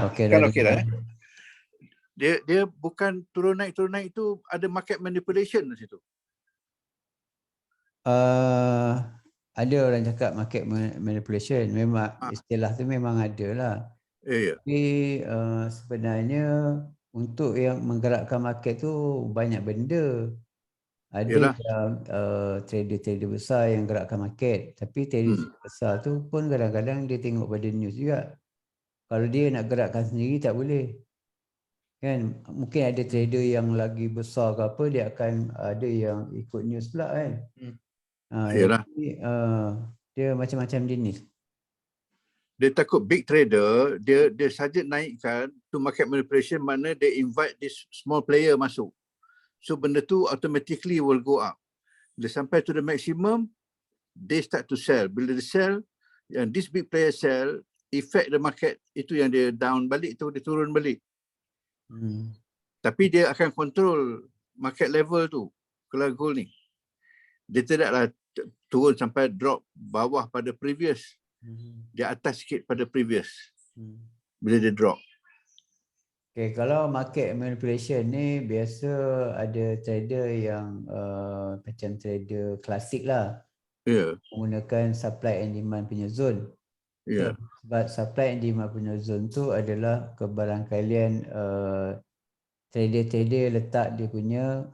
Speaker 1: Okey
Speaker 2: kan
Speaker 1: dah
Speaker 2: okey
Speaker 1: dengar.
Speaker 2: dah. Dia bukan turun naik tu ada market manipulation di situ.
Speaker 1: Ada orang cakap market manipulation, memang istilah tu memang ada lah.
Speaker 2: Ya.
Speaker 1: Tapi sebenarnya untuk yang menggerakkan market tu banyak benda. Ada
Speaker 2: Yalah.
Speaker 1: yang trader-trader besar yang gerakkan market. Tapi trader besar tu pun kadang-kadang dia tengok pada news juga. Kalau dia nak gerakkan sendiri tak boleh. Kan mungkin ada trader yang lagi besar ke apa, dia akan ada yang ikut news pula kan.
Speaker 2: Yalah.
Speaker 1: Jadi dia macam-macam jenis.
Speaker 2: Dia takut big trader, dia saja naikkan to market manipulation, mana dia invite this small player masuk. So benda tu automatically will go up. Bila sampai to the maximum, they start to sell. Bila dia sell, yang this big player sell, effect the market, itu yang dia down balik tu, dia turun balik. Tapi dia akan control market level tu. Kalau gold ni, dia tidaklah turun sampai drop bawah pada previous. Dia atas sikit pada previous. Bila dia drop.
Speaker 1: Okay, kalau market manipulation ni biasa ada trader yang macam trader klasik lah. Menggunakan supply and demand punya zone. Sebab supply and demand punya zone tu adalah kebarangkalian trader-trader letak dia punya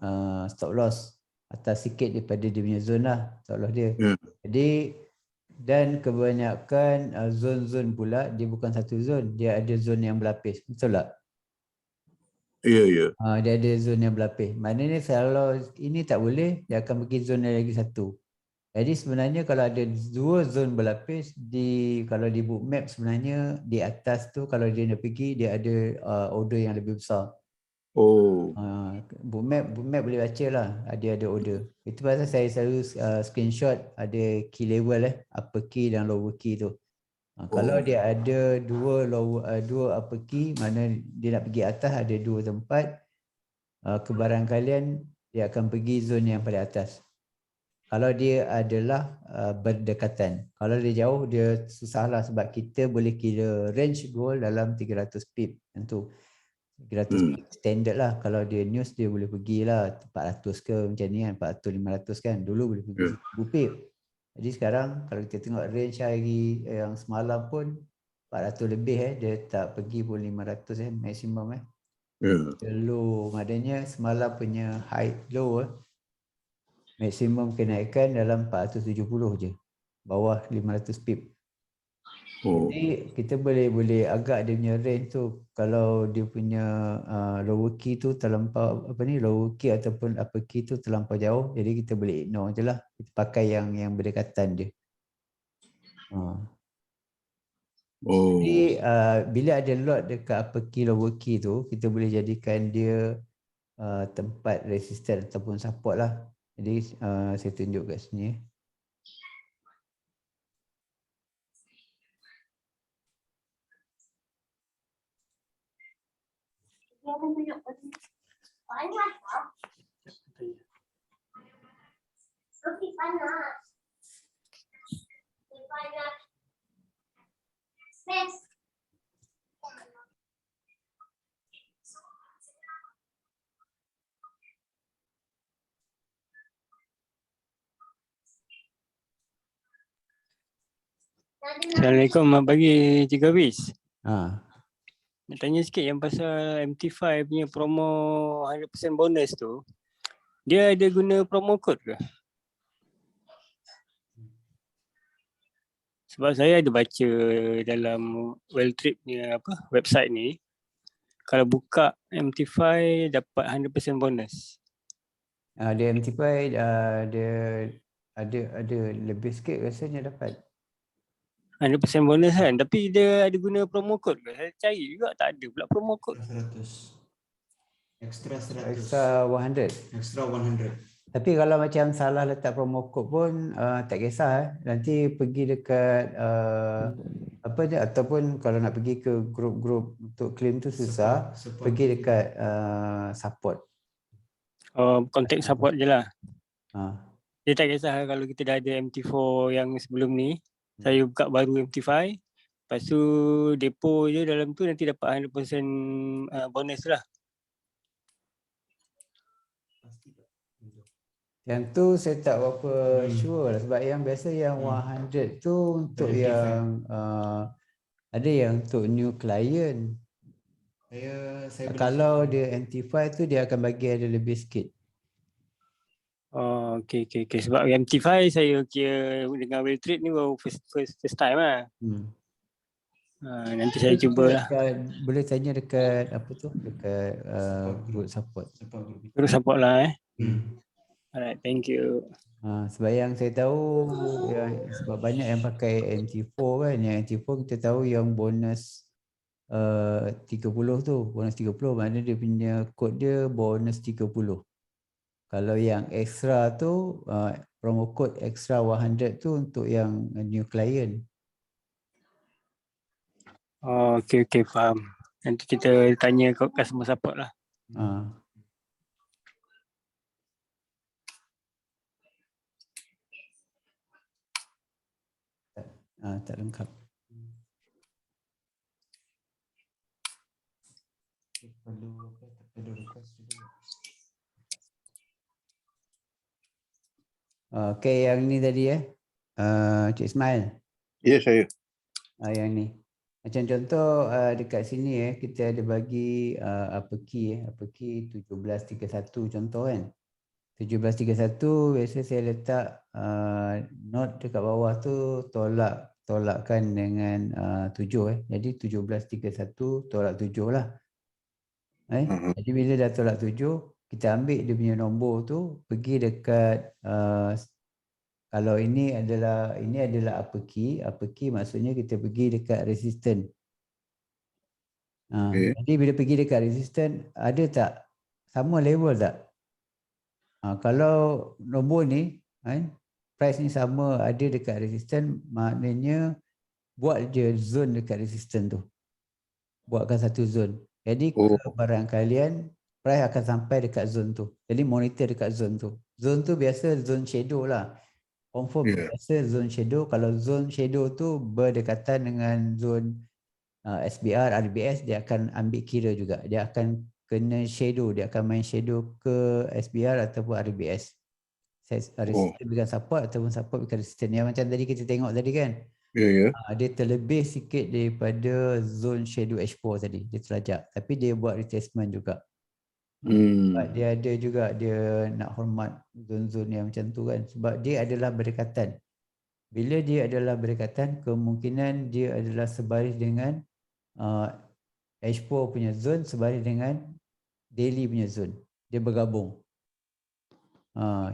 Speaker 1: stop loss atas sikit daripada dia punya zone lah, stop loss dia. Jadi dan kebanyakan zone-zone pula dia bukan satu zone, dia ada zone yang berlapis, betul tak?
Speaker 2: Ya.
Speaker 1: Dia ada zone yang berlapis. Maknanya kalau ini tak boleh, dia akan pergi zone lagi satu. Jadi sebenarnya kalau ada dua zone berlapis, kalau di bookmap sebenarnya di atas tu kalau dia nak pergi, dia ada order yang lebih besar. Bookmap boleh baca lah, ada order. Itu pasal saya selalu screenshot ada key level upper key dan lower key tu. Kalau dia ada dua upper key, mana dia nak pergi atas ada dua tempat, kebarangkalian dia akan pergi zone yang paling atas. Kalau dia adalah berdekatan. Kalau dia jauh, dia susahlah sebab kita boleh kira range gold dalam 300 pip. Tentu 300 pip standard lah. Kalau dia news, dia boleh pergilah 400 ke macam ni kan, 400-500 kan. Dulu boleh pergi 1000 pip. Jadi sekarang kalau kita tengok range hari yang semalam pun 400 lebih dia tak pergi pun 500 maksimum low. Maknanya semalam punya high low maksimum kenaikan dalam 470 je, bawah 500 pip. Jadi kita boleh agak dia punya range tu. Kalau dia punya lower key tu terlampau lower key ataupun upper key tu terlampau jauh, jadi kita boleh ignore je lah. Kita pakai yang berdekatan je. Jadi bila ada lot dekat upper key lower key tu, kita boleh jadikan dia tempat resistance ataupun support lah. Jadi saya tunjuk kat sini.
Speaker 4: Assalamualaikum, selamat pagi Cik Hafiz. Nak tanya sikit yang pasal MT5 punya promo 100% bonus tu. Dia ada guna promo code ke? Sebab saya ada baca dalam Welltrip punya website ni, kalau buka MT5 dapat 100% bonus.
Speaker 1: Dia MT5 dia ada lebih sikit rasanya dapat.
Speaker 4: 100% bonus kan, tapi dia ada guna promo code ke? Saya cari juga tak ada pula promo code.
Speaker 3: Extra 100.
Speaker 1: Extra 100.
Speaker 3: Extra 100.
Speaker 1: Tapi kalau macam salah letak promo code pun tak kisah. Nanti pergi dekat apa je, ataupun kalau nak pergi ke grup-grup untuk claim tu susah, pergi dekat support.
Speaker 4: Contact support je lah.
Speaker 1: Ha.
Speaker 4: Dia tak kisah kalau kita dah ada MT4 yang sebelum ni, saya buka baru MT5, lepas tu depo je dalam tu nanti dapat 100% bonus lah.
Speaker 1: Yang tu saya tak berapa sure lah, sebab yang biasa yang 100 tu untuk yang ada yang untuk new client. Kalau dia MT5 tu dia akan bagi ada lebih sikit.
Speaker 4: Oh, okay. Sebab MT5 saya kira dengan Will Trade ni baru first time lah. Nanti saya cuba lah.
Speaker 1: Boleh tanya dekat apa tu, dekat group support.
Speaker 4: Terus support lah Alright, thank you.
Speaker 1: Sebab yang saya tahu sebab banyak yang pakai MT4 kan, yang MT4 kita tahu yang bonus 30 tu, bonus 30, maknanya dia punya kod dia bonus 30. Kalau yang extra tu promo code extra 100 tu untuk yang new client.
Speaker 4: Oh, okay, faham. Nanti kita tanya ke customer support lah.
Speaker 1: Tak lengkap. Okay, yang ni tadi Cik Ismail.
Speaker 2: Ya, saya.
Speaker 1: Yang ni. Macam contoh dekat sini kita ada bagi apa key 1731 contoh kan. 1731 biasa saya letak note dekat bawah tu tolakkan dengan 7 Jadi 1731 tolak 7 lah. Jadi bila dah tolak 7, kita ambil dia punya nombor tu, pergi dekat kalau ini adalah upper key maksudnya kita pergi dekat resistant. Jadi bila pergi dekat resistant, ada tak sama level tak? Kalau nombor ni price ni sama ada dekat resistant, ke buat je zone dekat resistant tu. Buatkan satu zone. Jadi barang kalian price akan sampai dekat zone tu. Jadi monitor dekat zone tu. Zone tu biasa zone shadow lah. Confirm biasa zone shadow. Kalau zone shadow tu berdekatan dengan zone SBR, RBS, dia akan ambil kira juga. Dia akan kena shadow. Dia akan main shadow ke SBR ataupun RBS. Resistant bukan support ataupun support bukan resistant. Yang macam tadi kita tengok tadi kan. Dia terlebih sikit daripada zone shadow H4 tadi. Dia terlajak. Tapi dia buat retracement juga. Dia ada juga, dia nak hormat zone-zone yang macam tu kan. Sebab dia adalah berdekatan. Bila dia adalah berdekatan, kemungkinan dia adalah sebaris dengan H4 punya zone sebaris dengan daily punya zone. Dia bergabung.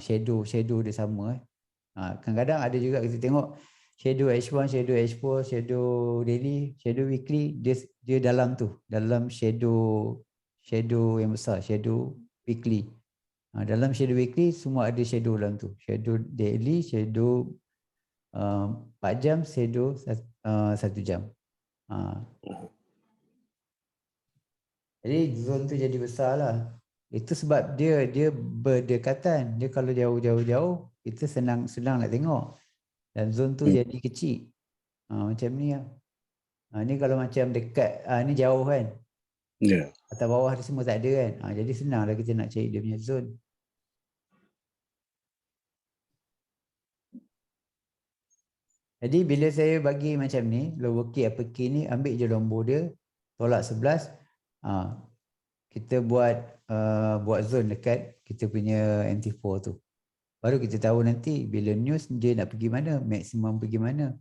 Speaker 1: Shadow dia sama. Kadang-kadang ada juga kita tengok shadow H1, shadow H4, shadow daily, shadow weekly, dia dalam tu, dalam shadow yang besar, shadow weekly. Dalam shadow weekly semua ada shadow dalam tu. Shadow daily, shadow 4 jam, shadow 1 jam. Jadi zone tu jadi besar lah. Itu sebab dia berdekatan. Dia kalau jauh-jauh kita senang nak tengok. Dan zone tu jadi kecil. Macam ni lah. Ni kalau macam dekat, ni jauh kan. Atas bawah ni semua tak ada kan. Jadi senang lah kita nak cari dia punya zone. Jadi bila saya bagi macam ni, lower key, upper key ni, ambil je nombor dia, tolak 11, kita buat zone dekat kita punya MT4 tu. Baru kita tahu nanti bila news dia nak pergi mana, maksimum pergi mana.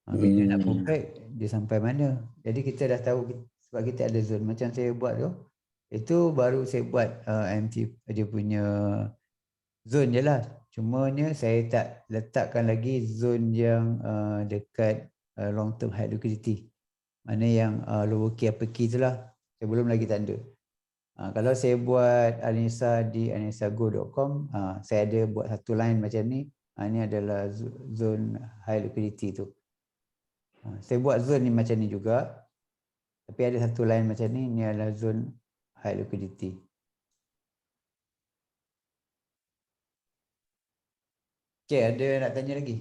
Speaker 1: Bila nak perfect, dia sampai mana. Jadi kita dah tahu sebab kita ada zone. Macam saya buat tu, itu baru saya buat MT dia punya zone je lah. Cumanya saya tak letakkan lagi zone yang dekat long term high liquidity. Mana yang lower key upper key tu lah. Saya belum lagi tanda. Kalau saya buat Anissa di anisago.com, saya ada buat satu line macam ni. Ini adalah zone high liquidity tu. Saya buat zone ni macam ni juga. Tapi ada satu line macam ni, ni adalah zone high liquidity. Okay, ada nak tanya lagi?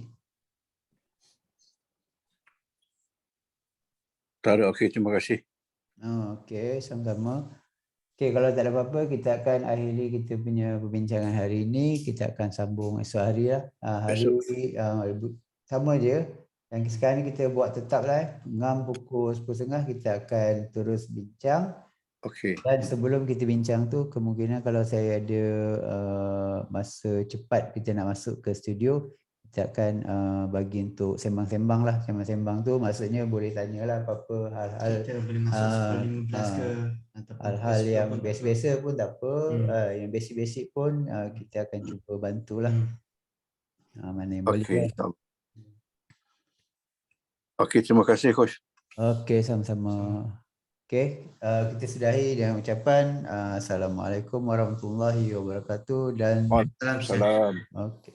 Speaker 2: Tak ada. Okey, terima kasih.
Speaker 1: Okey, sama-sama. Okey, kalau tak ada apa-apa, kita akan akhiri kita punya perbincangan hari ini. Kita akan sambung esok hari lah. Sama je. Yang sekarang ni kita buat tetap lah. Ngam pukul 10.30 kita akan terus bincang.
Speaker 2: Okey.
Speaker 1: Dan sebelum kita bincang tu, kemungkinan kalau saya ada masa cepat kita nak masuk ke studio, kita akan bagi untuk sembang-sembang lah. Sembang-sembang tu maksudnya boleh tanyalah apa-apa hal-hal.
Speaker 3: Kita boleh masuk 10.15 ke ataupun
Speaker 1: hal-hal yang
Speaker 3: pun tak
Speaker 1: biasa-biasa pun tak apa. Yang basic-basic pun kita akan cuba bantulah. Mana yang boleh.
Speaker 2: Okey. Okey, terima kasih Coach.
Speaker 1: Okey, sama-sama. Okey, kita sudahi dengan ucapan Assalamualaikum warahmatullahi wabarakatuh dan
Speaker 2: Waalaikumsalam.
Speaker 1: okey.